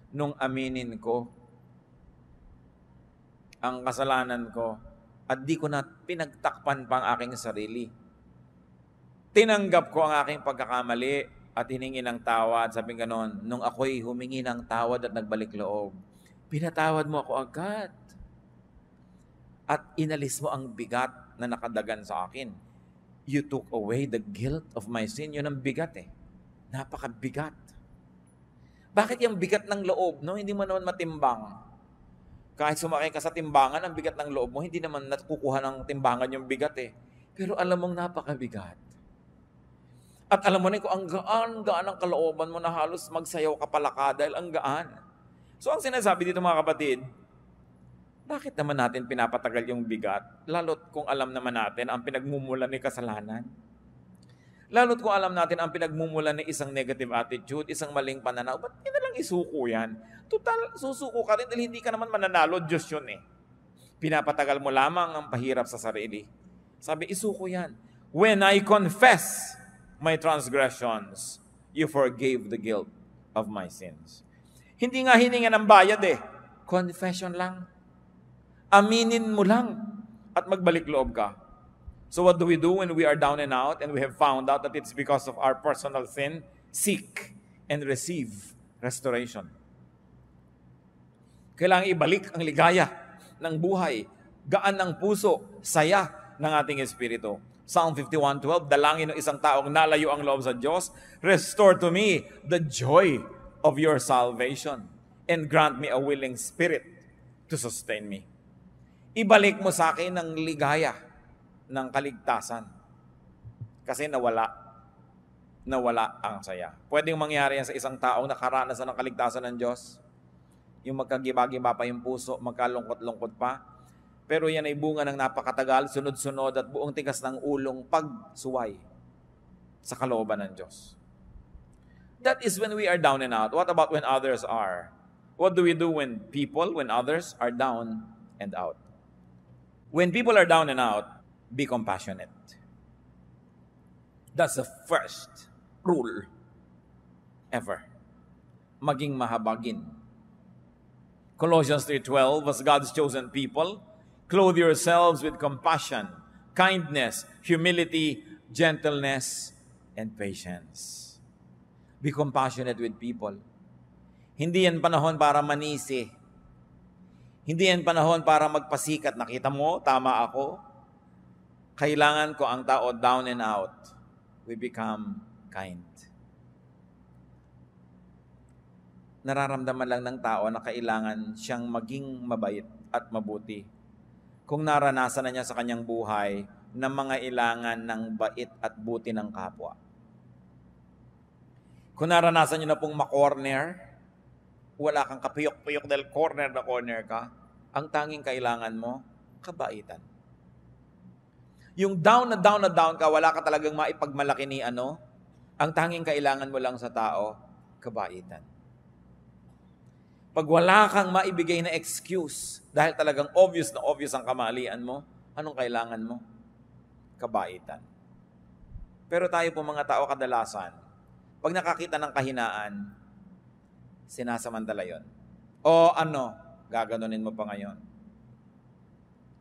nung aminin ko ang kasalanan ko, at di ko na pinagtakpan pa ang aking sarili. Tinanggap ko ang aking pagkakamali, at hiningi ng tawad, sabi ganon, nung ako'y humingi ng tawad at nagbalik loob, pinatawad mo ako agad. At inalis mo ang bigat na nakadagan sa akin. You took away the guilt of my sin. Yun ang bigat Napakabigat. Bakit yung bigat ng loob? No? Hindi mo naman matimbang. Kahit sumakay ka sa timbangan, ang bigat ng loob mo, hindi naman nakukuha ng timbangan yung bigat Pero alam mong napakabigat. At alam mo na kung ang gaan ang kalooban mo na halos magsayaw ka palaka dahil ang gaan. So ang sinasabi dito mga kapatid, bakit naman natin pinapatagal yung bigat? Lalo't kung alam naman natin ang pinagmumulan ni kasalanan. Lalo't kung alam natin ang pinagmumulan ni isang negative attitude, isang maling pananaw, ba't hindi na lang isuko yan? Total, susuko ka rin dahil hindi ka naman mananalo, Diyos yun Pinapatagal mo lamang ang pahirap sa sarili. Sabi, isuko yan. When I confess my transgressions, you forgave the guilt of my sins. Hindi nga hininga ng bayad Confession lang. Aminin mo lang at magbalik loob ka. So what do we do when we are down and out and we have found out that it's because of our personal sin? Seek and receive restoration. Kailangan ibalik ang ligaya ng buhay, gaan ng puso, saya ng ating espiritu. Psalm 51:12, dalangin ng isang taong nalayo ang loob sa Diyos, restore to me the joy of your salvation and grant me a willing spirit to sustain me. Ibalik mo sa akin ang ligaya ng kaligtasan kasi nawala ang saya. Pwedeng mangyari yan sa isang taong nakaranasan ng kaligtasan ng Diyos, yung magkagiba-giba pa yung puso, magkalungkot-lungkot pa. Pero yan ay bunga ng napakatagal, sunod-sunod at buong tigas ng ulong pagsuway sa kalooban ng Diyos. That is when we are down and out. What about when others are? What do we do when others are down and out? When people are down and out, be compassionate. That's the first rule ever. Maging mahabagin. Colossians 3:12, as God's chosen people, clothe yourselves with compassion, kindness, humility, gentleness, and patience. Be compassionate with people. Hindi yan panahon para manisi. Hindi yan panahon para magpasikat. Nakita mo, tama ako. Kailangan ko ang tao down and out. We become kind. Nararamdaman lang ng tao na kailangan siyang maging mabait at mabuti. Kung naranasan na niya sa kanyang buhay na mga ilangan ng bait at buti ng kapwa. Kung naranasan niyo na pong makorner, wala kang kapiyok-piyok dahil corner na corner ka, ang tanging kailangan mo, kabaitan. Yung down ka, wala ka talagang maipagmalaki ni ang tanging kailangan mo lang sa tao, kabaitan. Pag wala kang maibigay na excuse, dahil talagang obvious ang kamalian mo, anong kailangan mo? Kabaitan. Pero tayo po mga tao kadalasan, pag nakakita ng kahinaan, sinasamantala yon. O gaganunin mo pa ngayon.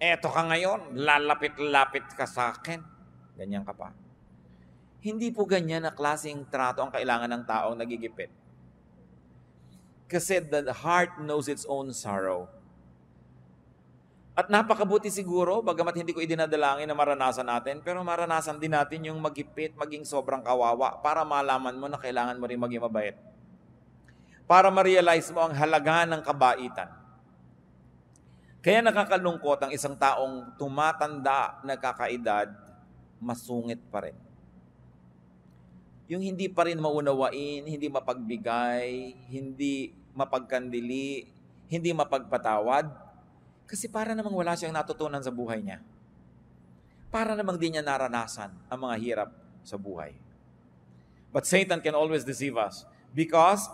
Eto ka ngayon, lalapit-lapit ka sa akin. Ganyan ka pa. Hindi po ganyan na klaseng trato ang kailangan ng taong nagigipit. Kasi the heart knows its own sorrow. At napakabuti siguro, bagamat hindi ko idinadalangin na maranasan natin, pero maranasan din natin yung magipit, maging sobrang kawawa para malaman mo na kailangan mo rin maging mabait. Para ma-realize mo ang halaga ng kabaitan. Kaya nakakalungkot ang isang taong tumatanda na kakaedad, masungit pa rin. Yung hindi pa rin maunawain, hindi mapagbigay, hindi mapagkandili, hindi mapagpatawad, kasi para namang wala siyang natutunan sa buhay niya. Para namang di niya naranasan ang mga hirap sa buhay. But Satan can always deceive us because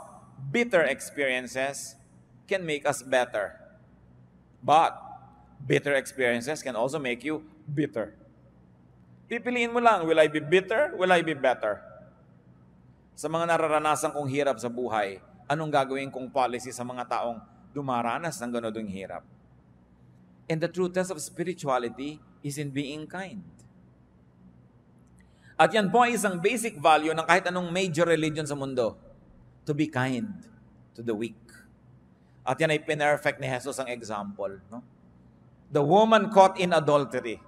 bitter experiences can make us better. But bitter experiences can also make you bitter. Pipiliin mo lang, will I be bitter? Will I be better? Sa mga nararanasan kong hirap sa buhay, anong gagawin kong policy sa mga taong dumaranas ng ganodong hirap? And the true test of spirituality is in being kind. At yan po ay isang basic value ng kahit anong major religion sa mundo. To be kind to the weak. At yan ay pinerfect ni Jesus ang example. No? The woman caught in adultery.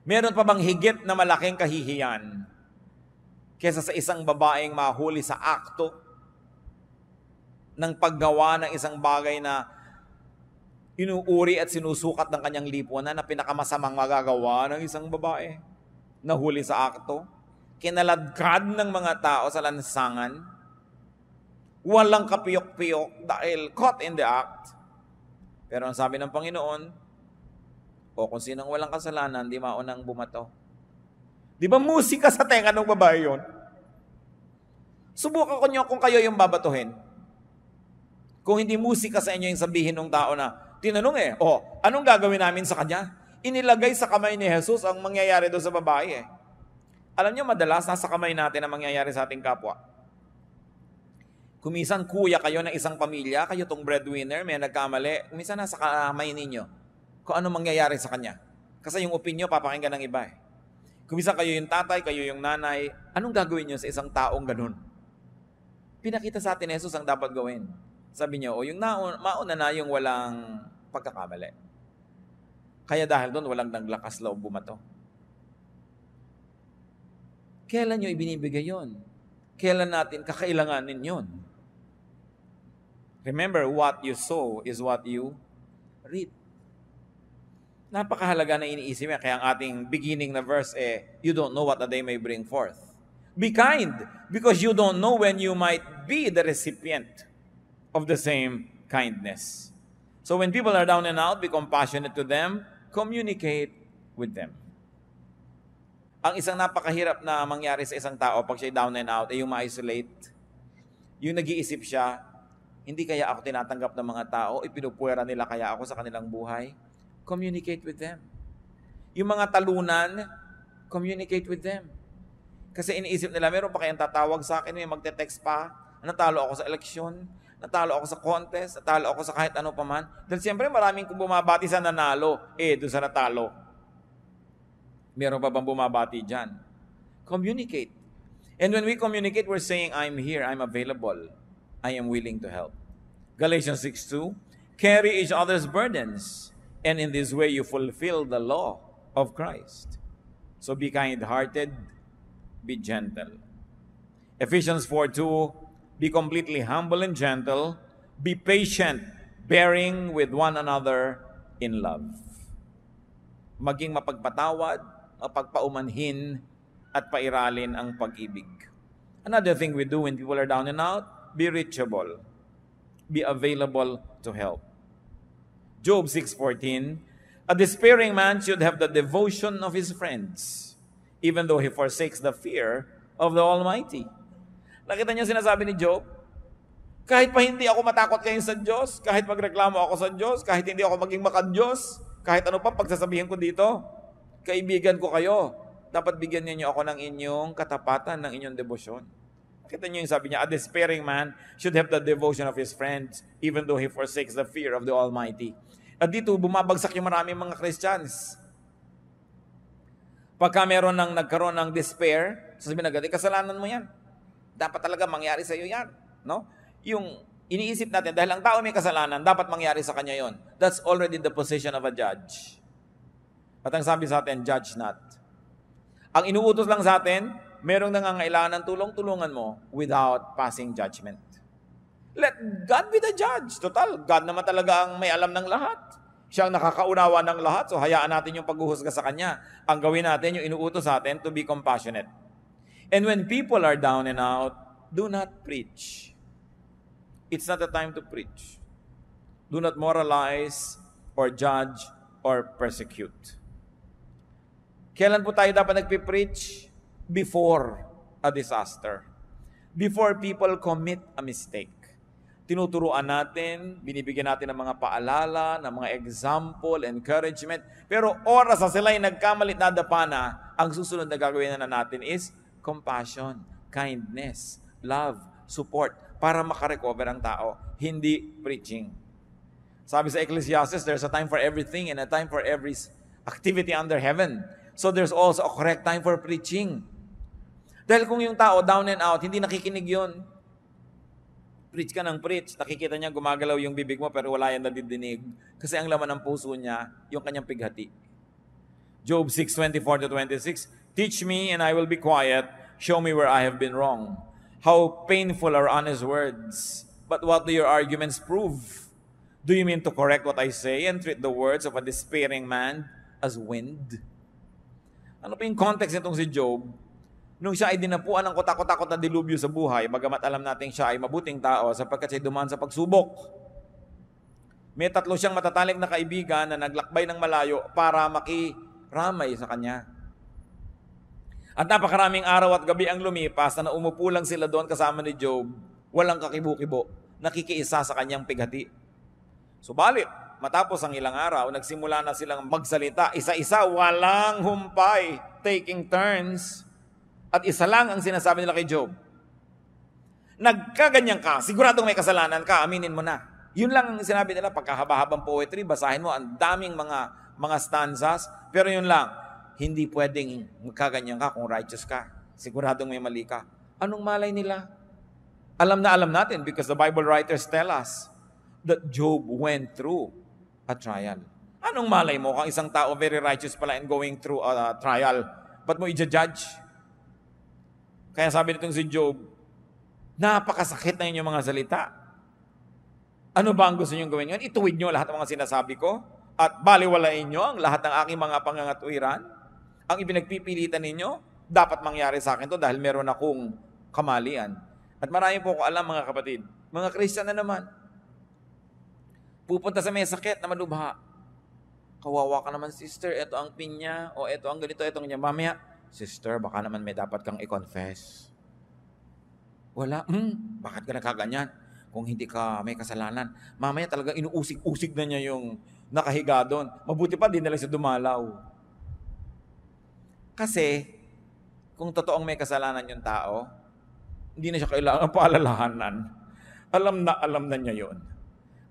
Meron pa bang higit na malaking kahihiyan kesa sa isang babaeng mahuli sa akto ng paggawa ng isang bagay na inuuri at sinusukat ng kanyang lipunan na pinakamasamang magagawa ng isang babae? Nahuli sa akto, kinaladkad ng mga tao sa lansangan, walang kapiyok-piyok dahil caught in the act. Pero ang sabi ng Panginoon, o kung sinong walang kasalanan, di maunang bumato. Di ba musika sa tenga ng babae yun? Subukan ko nyo kung kayo yung babatuhin. Kung hindi musika sa inyo yung sabihin ng tao na, tinanong anong gagawin namin sa kanya? Inilagay sa kamay ni Jesus ang mangyayari doon sa babae Alam nyo, madalas nasa kamay natin ang mangyayari sa ating kapwa. Kumisan kuya kayo ng isang pamilya, kayo tong breadwinner, may nagkamali, kumisan nasa kamay ninyo kung ano mangyayari sa kanya. Kasi yung opinyon, papakinggan ng iba. Kumisan kayo yung tatay, kayo yung nanay, anong gagawin nyo sa isang taong ganun? Pinakita sa atin, Jesus, ang dapat gawin. Sabi niyo, yung mauna na yung walang pagkakamali. Kaya dahil doon, walang naglakas loob bumato. Kailan nyo ibinibigay yon? Kailan natin kakailanganin yon? Remember, what you sow is what you reap. Napakahalaga na iniisip niya. Kaya ang ating beginning na verse you don't know what a day may bring forth. Be kind, because you don't know when you might be the recipient of the same kindness. So when people are down and out, be compassionate to them, communicate with them. Ang isang napakahirap na mangyari sa isang tao pag siya down and out ay yung ma-isolate. Yung nag-iisip siya, hindi kaya ako tinatanggap ng mga tao, ipinupuwera nila kaya ako sa kanilang buhay. Communicate with them. Yung mga talunan, communicate with them. Kasi iniisip nila, meron pa kayang tatawag sa akin, may magte-text pa, natalo ako sa eleksyon, natalo ako sa contest, natalo ako sa kahit ano pa man. Dahil siyempre maraming kung bumabati sa nanalo, doon sa natalo. Meron pa bang bumabati dyan? Communicate. And when we communicate, we're saying, I'm here, I'm available, I am willing to help. Galatians 6:2, carry each other's burdens, and in this way you fulfill the law of Christ. So be kind-hearted, be gentle. Ephesians 4:2, be completely humble and gentle, be patient, bearing with one another in love. Maging mapagpatawad, mapagpaumanhin, at pairalin ang pag-ibig. Another thing we do when people are down and out, be reachable. Be available to help. Job 6:14, a despairing man should have the devotion of his friends, even though he forsakes the fear of the Almighty. Nakita niyo sinasabi ni Job? Kahit pa hindi ako matakot kayo sa Diyos, kahit magreklamo ako sa Diyos, kahit hindi ako maging makad-Diyos, kahit ano pa pagsasabihin ko dito, kaibigan ko kayo, dapat bigyan niyo ako ng inyong katapatan, ng inyong debosyon. Nakita niyo yung sabi niya, a despairing man should have the devotion of his friends, even though he forsakes the fear of the Almighty. At dito, bumabagsak yung maraming mga Christians. Pagka nagkaroon ng despair, sasabihin agad, kasalanan mo yan. Dapat talaga mangyari sa iyo yan. No? Yung iniisip natin, dahil ang tao may kasalanan, dapat mangyari sa kanya yon. That's already the position of a judge. At ang sabi sa atin, judge not. Ang inuutos lang sa atin, merong nangangailangan ng tulong-tulungan mo without passing judgment. Let God be the judge. Total, God naman talaga ang may alam ng lahat. Siya ang nakakaunawa ng lahat, so hayaan natin yung paghuhusga sa Kanya. Ang gawin natin, yung inuutos sa atin, to be compassionate. And when people are down and out, do not preach. It's not the time to preach. Do not moralize or judge or persecute. Kailan po tayo dapat nagpipreach? Before a disaster. Before people commit a mistake. Tinuturuan natin, binibigyan natin ng mga paalala, ng mga example, encouragement. Pero oras na sila ay nagkamalit na dapa na, ang susunod na gagawin na natin is compassion, kindness, love, support, para makarecover ang tao. Hindi preaching. Sabi sa Ecclesiastes, there's a time for everything and a time for every activity under heaven. So there's also a correct time for preaching. Dahil kung yung tao down and out, hindi nakikinig yun. Preach ka ng preach, nakikita niya gumagalaw yung bibig mo pero wala yan nadidinig. Kasi ang laman ng puso niya, yung kanyang pighati. Job 6:24-26, teach me and I will be quiet, show me where I have been wrong. How painful are honest words, but what do your arguments prove? Do you mean to correct what I say and treat the words of a despairing man as wind? Ano pa yung context nitong si Job? Nung siya ay dinapuan ng kotak-kotakot na dilubyo sa buhay, bagamat alam natin siya ay mabuting tao sapagkat siya dumaan sa pagsubok. May 3 siyang matatalik na kaibigan na naglakbay ng malayo para makiramay sa kanya. At napakaraming araw at gabi ang lumipas na umupo lang sila doon kasama ni Job, walang kakibo-kibo, nakikiisa sa kanyang pighati. Subalit, matapos ang ilang araw, nagsimula na silang magsalita, isa-isa, walang humpay, taking turns. At isa lang ang sinasabi nila kay Job. Nagkaganyan ka, siguradong may kasalanan ka, aminin mo na. Yun lang ang sinabi nila, pagkahaba-habang poetry, basahin mo, ang daming mga stanzas, pero yun lang, hindi pwedeng magkaganyan ka kung righteous ka. Siguradong may mali ka. Anong malay nila? Alam na alam natin because the Bible writers tell us that Job went through a trial. Anong malay mo kung isang tao very righteous pala and going through a trial? Ba't mo i-judge? Kaya sabi nitong si Job, napakasakit na inyong mga salita. Ano ba ang gusto niyong gawin ngayon? Ituwid niyo lahat ng mga sinasabi ko at baliwalain niyo ang lahat ng aking mga pangangatwiran. Ang ipinagpipilitan ninyo, dapat mangyari sa akin to dahil meron akong kamalian. At marami po ko alam mga kapatid, mga Christian na naman, pupunta sa may sakit na malubha. Kawawa ka naman sister, ito ang pinya, o ito ang ganito, ito ang ganyan. Mamaya, sister, baka naman may dapat kang i-confess. Wala. Bakit ka nakaganyan? Kung hindi ka may kasalanan. Mamaya talaga inuusig-usig na niya yung nakahiga doon. Mabuti pa, di na lang siya dumalaw. Kasi, kung totoong may kasalanan yung tao, hindi na siya kailangan paalalahanan. Alam na niya yon.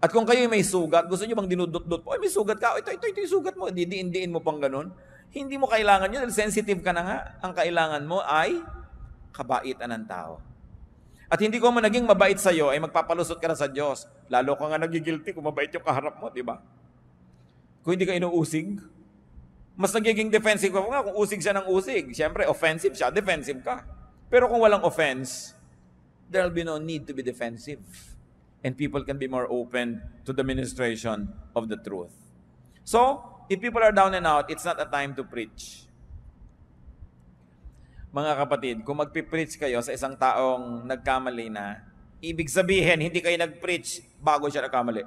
At kung kayo may sugat, gusto niyo bang dinudot-dot po? Ay, may sugat ka. Ito yung sugat mo. Didiin mo pang ganun. Hindi mo kailangan yun. Sensitive ka na nga. Ang kailangan mo ay kabaitan ng tao. At hindi ko man naging mabait sa iyo, ay magpapalusot ka na sa Diyos. Lalo ka nga nagigilty kung mabait yung kaharap mo, di ba? Kung hindi ka inuusig, mas nagiging defensive ka nga kung usig siya ng usig. Siyempre, offensive siya, defensive ka. Pero kung walang offense, there'll be no need to be defensive. And people can be more open to the ministration of the truth. So, if people are down and out, it's not a time to preach. Mga kapatid, kung magpipreach kayo sa isang taong nagkamali na, ibig sabihin, hindi kayo nag-preach bago siya nagkamali.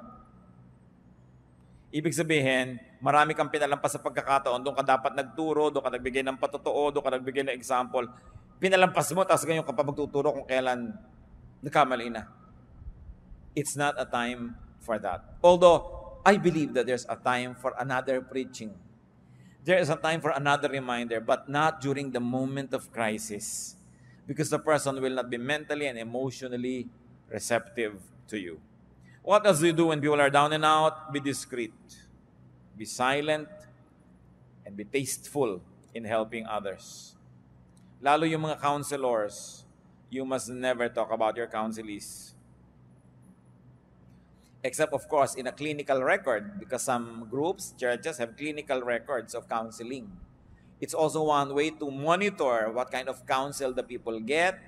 Ibig sabihin, marami kang pinalampas sa pagkakataon, doon ka dapat nagturo, doon ka nagbigay ng patotoo, doon ka nagbigay ng example. Pinalampas mo, tapos ganyan ka pa magtuturo kung kailan nagkamali na. It's not a time for that. Although, I believe that there's a time for another preaching. There is a time for another reminder, but not during the moment of crisis, because the person will not be mentally and emotionally receptive to you. What else do you do when people are down and out? Be discreet, be silent, and be tasteful in helping others. Lalo yung mga counselors, you must never talk about your counselees. Except, of course, in a clinical record, because some groups, churches, have clinical records of counseling. It's also one way to monitor what kind of counsel the people get.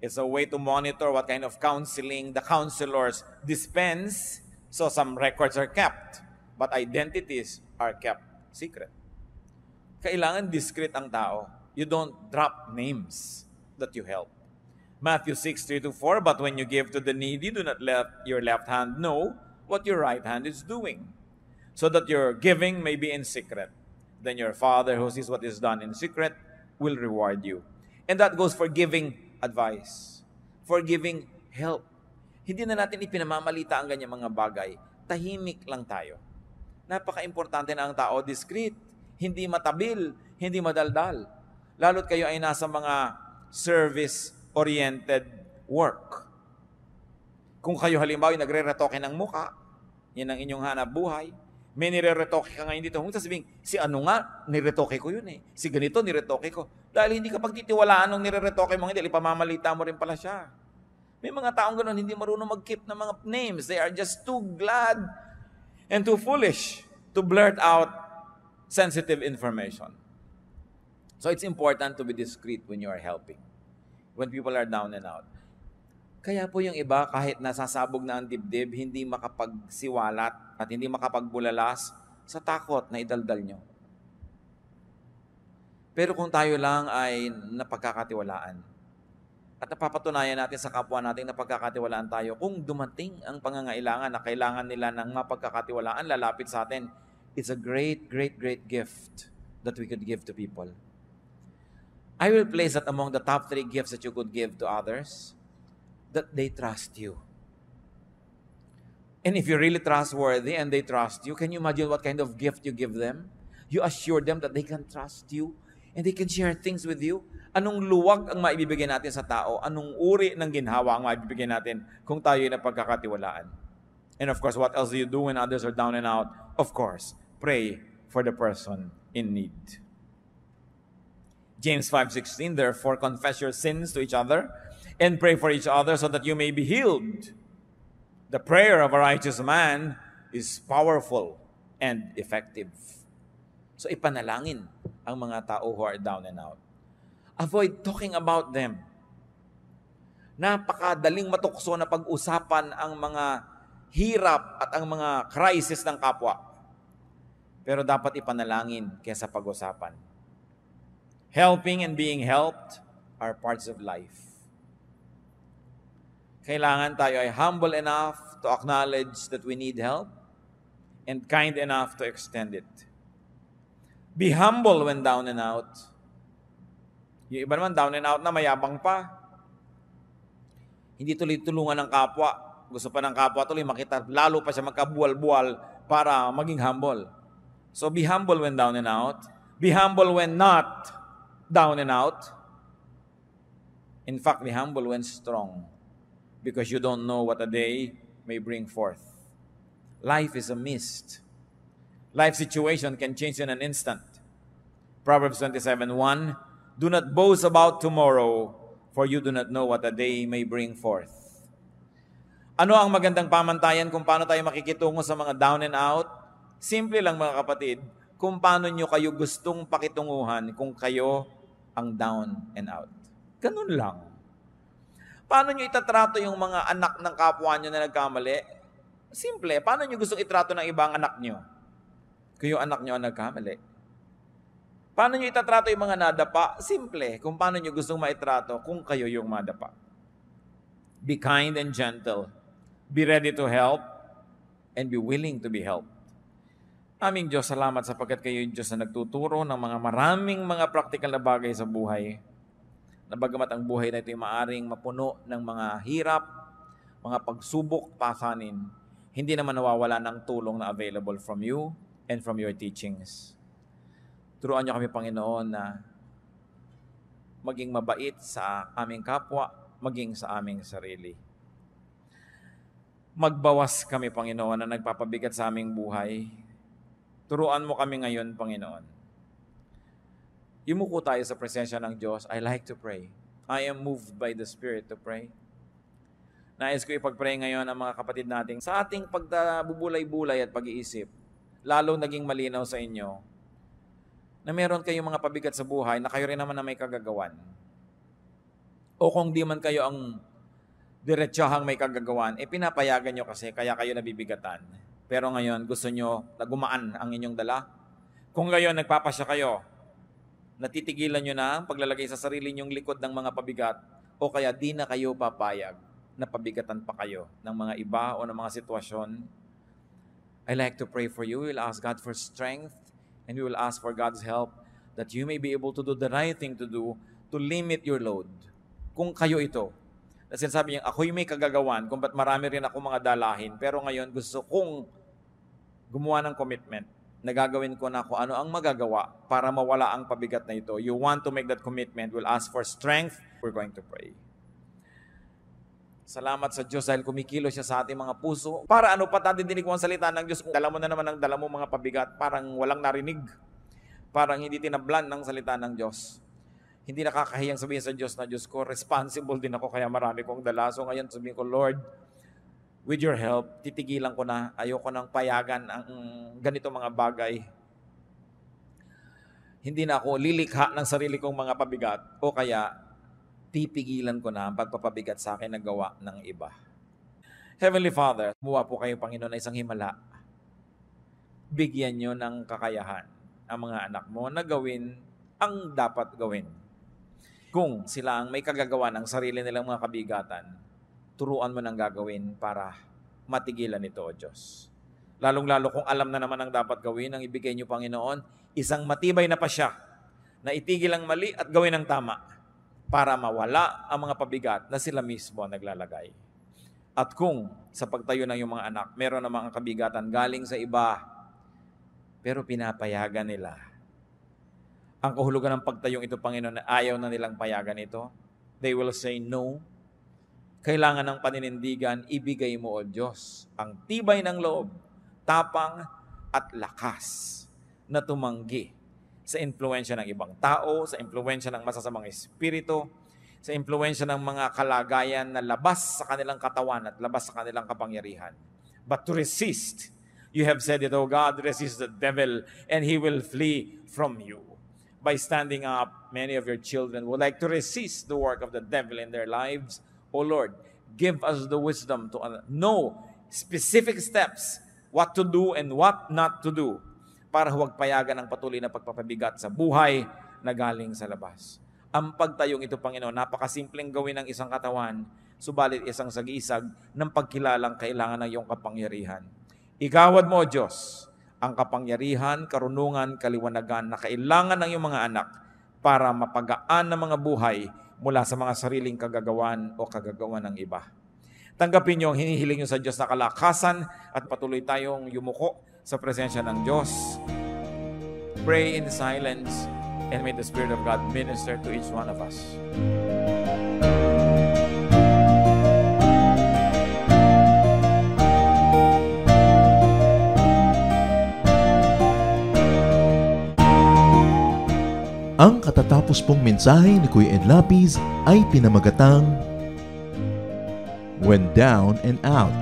It's a way to monitor what kind of counseling the counselors dispense. So some records are kept. but identities are kept secret. Kailangan discreet ang tao. You don't drop names that you help. Matthew 6:3-4, but when you give to the needy, do not let your left hand know what your right hand is doing, so that your giving may be in secret. Then your Father who sees what is done in secret will reward you. And that goes for giving advice, for giving help. Hindi na natin ipinamamalita ang ganyang mga bagay. Tahimik lang tayo. Napaka-importante na ang tao discreet, hindi matabil, hindi madaldal. Lalo't kayo ay nasa mga service-oriented work. Kung kayo halimbawa ay nagre-retoke ng muka, yan ang inyong hanap buhay, may nire-retoke ka ngayon dito, kung sasabihin, si ano nga, niretoke ko yun eh. Si ganito, niretoke ko. Dahil hindi ka pagtitiwalaan nung nire-retoke mo, hindi, ipamamalita mo rin pala siya. May mga taong ganoon, hindi marunong mag-keep ng mga names. They are just too glad and too foolish to blurt out sensitive information. So it's important to be discreet when you are helping, when people are down and out. Kaya po yung iba, kahit nasasabog na ang dibdib, hindi makapagsiwalat at hindi makapagbulalas sa takot na idaldal nyo. Pero kung tayo lang ay napagkakatiwalaan at napapatunayan natin sa kapwa natin na pagkakatiwalaan tayo, kung dumating ang pangangailangan na kailangan nila ng mapagkakatiwalaan, lalapit sa atin, it's a great, great, great gift that we could give to people. I will place that among the top 3 gifts that you could give to others, that they trust you. And if you're really trustworthy and they trust you, can you imagine what kind of gift you give them? You assure them that they can trust you and they can share things with you. Anong luwag ang maibibigay natin sa tao? Anong uri ng ginhawa ang maibibigay natin kung tayo ay napagkakatiwalaan? And of course, what else do you do when others are down and out? Of course, pray for the person in need. James 5:16, therefore confess your sins to each other and pray for each other so that you may be healed. The prayer of a righteous man is powerful and effective. So ipanalangin ang mga tao who are down and out. Avoid talking about them. Napakadaling matukso na pag-usapan ang mga hirap at ang mga crisis ng kapwa. Pero dapat ipanalangin kaysa pag-usapan. Helping and being helped are parts of life. Kailangan tayo ay humble enough to acknowledge that we need help and kind enough to extend it. Be humble when down and out. Yung iba naman down and out na mayabang pa. Hindi tuloy-tulungan ng kapwa. Gusto pa ng kapwa tuloy makita, lalo pa siya magkabuwal-buwal para maging humble. So be humble when down and out. Be humble when not down and out. In fact, be humble when strong. Because you don't know what a day may bring forth. Life is a mist. Life situation can change in an instant. Proverbs 27:1, do not boast about tomorrow, for you do not know what a day may bring forth. Ano ang magandang pamantayan kung paano tayo makikitungo sa mga down and out? Simple lang mga kapatid, kung paano nyo kayo gustong pakitunguhan kung kayo ang down and out. Ganun lang. Paano nyo itatrato yung mga anak ng kapwa nyo na nagkamali? Simple. Paano nyo gustong itrato ng ibang anak nyo? Kung yung anak nyo ang nagkamali. Paano nyo itatrato yung mga nadapa? Simple. Kung paano nyo gustong maitrato kung kayo yung madapa. Be kind and gentle. Be ready to help and be willing to be helped. Aming Diyos, salamat sapagkat kayo yung Diyos na nagtuturo ng mga maraming mga practical na bagay sa buhay. Na bagamat ang buhay na ito ay maaring mapuno ng mga hirap, mga pagsubok, pasanin, hindi naman nawawala ng tulong na available from you and from your teachings. Turuan niyo kami, Panginoon, na maging mabait sa aming kapwa, maging sa aming sarili. Magbawas kami, Panginoon, na nagpapabigat sa aming buhay. Turuan mo kami ngayon, Panginoon. Imuko tayo sa presensya ng Diyos. I like to pray. I am moved by the Spirit to pray. Nais ko ipag-pray ngayon ang mga kapatid natin sa ating pagbubulay-bulay at pag-iisip, lalong naging malinaw sa inyo na meron kayong mga pabigat sa buhay na kayo rin naman na may kagagawan. O kung di man kayo ang diretsahang may kagagawan, pinapayagan nyo kasi kaya kayo nabibigatan. Pero ngayon, gusto nyo na gumaan ang inyong dala? Kung ngayon nagpapasya kayo, natitigilan nyo na ang paglalagay sa sarili nyong likod ng mga pabigat, o kaya di na kayo papayag na pabigatan pa kayo ng mga iba o ng mga sitwasyon, I like to pray for you. We will ask God for strength, and we will ask for God's help that you may be able to do the right thing to do to limit your load. Kung kayo ito, na sinasabi niya, ako'y may kagagawan, kung ba't marami rin ako mga dalahin, pero ngayon gusto kong gumawa ng commitment na gagawin ko na kung ano ang magagawa para mawala ang pabigat na ito. You want to make that commitment, we'll ask for strength. We're going to pray. Salamat sa Diyos dahil kumikilos siya sa ating mga puso. Para ano pa natin dinig mo ang salita ng Diyos kung dala mo na naman ang dala mo mga pabigat, parang walang narinig. Parang hindi tinablan ng salita ng Diyos. Hindi nakakahiyang sabihin sa Diyos na, Diyos ko, responsible din ako kaya marami kong dala. So ngayon sabihin ko, Lord, with your help, titigilan ko na. Ayoko nang payagan ang ganito mga bagay. Hindi na ako lilikha ng sarili kong mga pabigat o kaya pipigilan ko na ang pagpapabigat sa akin na gawa ng iba. Heavenly Father, kumuha po kayo, Panginoon, na isang himala. Bigyan nyo ng kakayahan ang mga anak mo na gawin ang dapat gawin. Kung sila ang may kagagawa ng sarili nilang mga kabigatan, turuan mo ng gagawin para matigilan ito, O Diyos. Lalong-lalo kung alam na naman ang dapat gawin, ang ibigay niyo, Panginoon, isang matibay na pasya na itigil ang mali at gawin ang tama para mawala ang mga pabigat na sila mismo naglalagay. At kung sa pagtayo ng iyong mga anak, meron namang kabigatan galing sa iba, pero pinapayagan nila. Ang kahulugan ng pagtayong ito, Panginoon, na ayaw na nilang payagan ito, they will say no. Kailangan ng paninindigan, ibigay mo, O Diyos, ang tibay ng loob, tapang at lakas na tumanggi sa impluwensya ng ibang tao, sa impluwensya ng masasamang espiritu, sa impluwensya ng mga kalagayan na labas sa kanilang katawan at labas sa kanilang kapangyarihan. But to resist, you have said it, O God, resist the devil and he will flee from you. By standing up, many of your children would like to resist the work of the devil in their lives. O Lord, give us the wisdom to know specific steps, what to do and what not to do, para huwag payagan ang patuloy na pagpapabigat sa buhay na galing sa labas. Ang pagtayong ito, Panginoon, napakasimpleng gawin ng isang katawan, subalit isang sagisag ng pagkilalang kailangan ng iyong kapangyarihan. Igawad mo, O Diyos, ang kapangyarihan, karunungan, kaliwanagan na kailangan ng iyong mga anak para mapagaan ng mga buhay mula sa mga sariling kagagawan o kagagawan ng iba. Tanggapin niyo ang hinihiling niyo sa Diyos na kalakasan at patuloy tayong yumuko sa presensya ng Diyos. Pray in silence and may the Spirit of God minister to each one of us. Ang katatapos pong mensahe ni Kuya Ed Lapiz ay pinamagatang When Down and Out.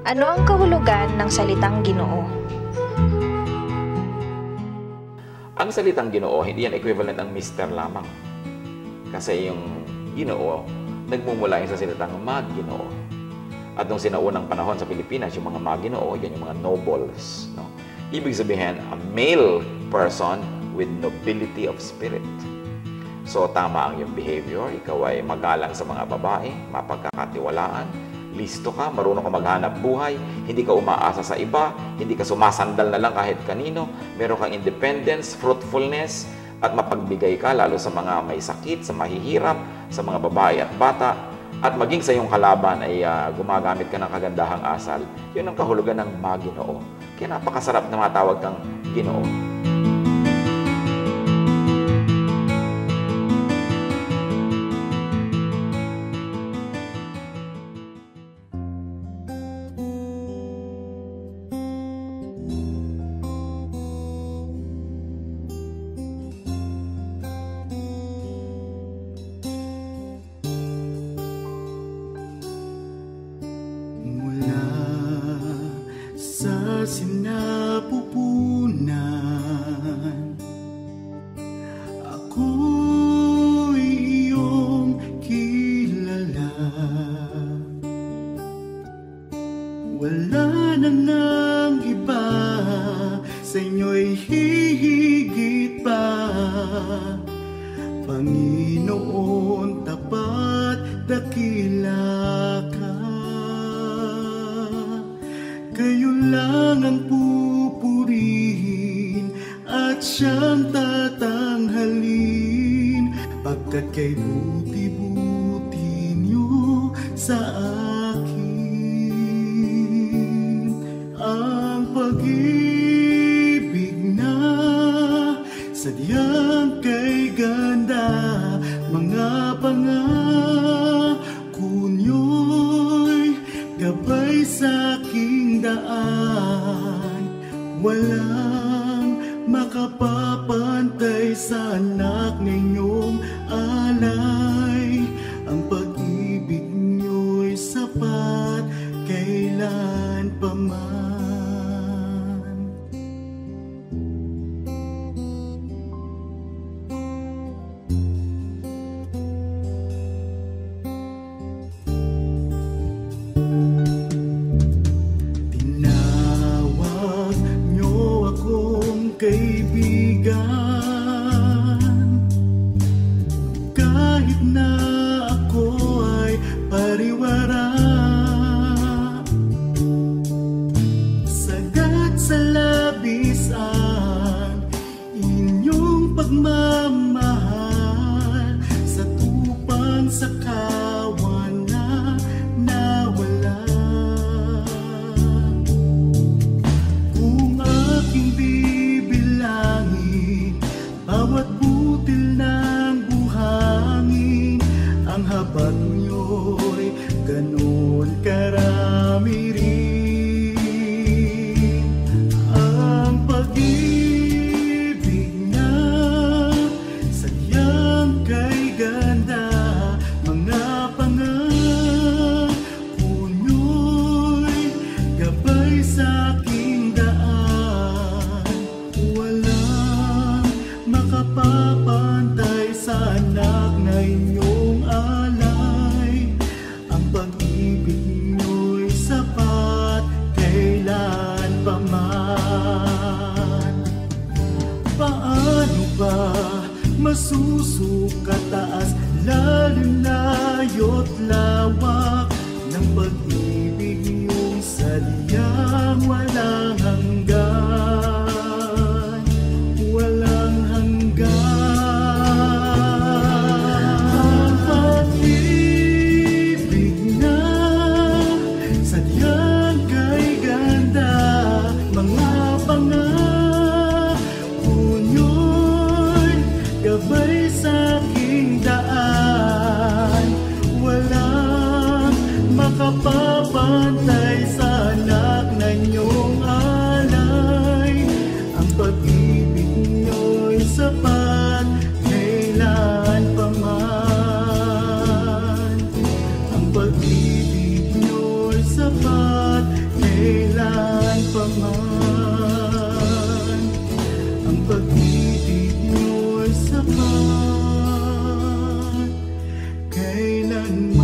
Ano ang kahulugan ng salitang Ginoo? Ang salitang Ginoo, hindi yan equivalent ng Mister lamang. Kasi yung Ginoo, nagmumula yung sa salitang Magginoo. At nung sinaunang panahon sa Pilipinas, yung mga Magginoo, yan yung mga nobles. No? Ibig sabihin, a male person with nobility of spirit. So, tama ang iyong behavior. Ikaw ay magalang sa mga babae, mapagkakatiwalaan, listo ka, marunong ka maghanap buhay, hindi ka umaasa sa iba, hindi ka sumasandal na lang kahit kanino, meron kang independence, fruitfulness, at mapagbigay ka lalo sa mga may sakit, sa mahihirap, sa mga babae at bata, at maging sa iyong kalaban ay gumagamit ka ng kagandahang asal. Yun ang kahulugan ng Maginoo. Kaya napakasarap na matawag kang Ginoo. hihigit pa. Panginoon, tapat, dakila ka. Kayo lang ang pupurihin at siyang tatanghalin, pagkat kay buti-buti niyo sa akin. Ang pag-ibig na sadyang kay ganda, mga pangako niyo'y gabay sa aking daan. Walang makapapantay sa anak ninyong alay. Ang pag-ibig niyo'y sapat kailan pa man. Tinawag niyo akong kaibigan, kahit na ako ay pariwara. Sagat sa labisan inyong pagmamahal, sa tupang sa kawan na nawala. Kung aking bibilangin bawat butil ng buhangin, ang habat niyo'y ganon karami rin. Ang pag-ibig na sadyang kay ganda, mga pangako niyo'y gabay sa aking daan. Walang makapapantay sa anak na inyong alay. Ang pag-ibig niyo'y sapat kailan pa man. Paano ba masusukat taas, lalim, layo't lawak ng pag-ibig niyong sadyang walang hanggan, walang hanggan. Ang pag-ibig na sadyang kay ganda, mga pangako niyo'y gabay sa aking daan. Walang makapapantay sa anak na inyong alay. Ang pag-ibig niyo'y sapat kailan pa man. Ang pag-ibig niyo'y sapat kailan pa man. Ang pag-ibig niyo'y sapat kailanman.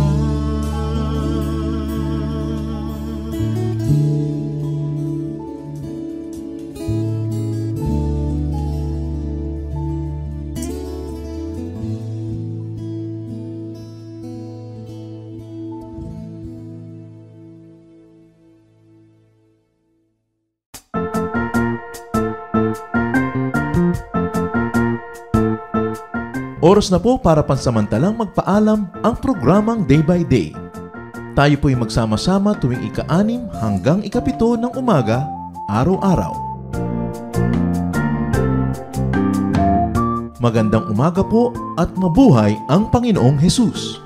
Oras na po para pansamantalang magpaalam ang programang Day by Day. Tayo po'y magsama-sama tuwing ika-6 hanggang ika-7 ng umaga, araw-araw. Magandang umaga po at mabuhay ang Panginoong Hesus!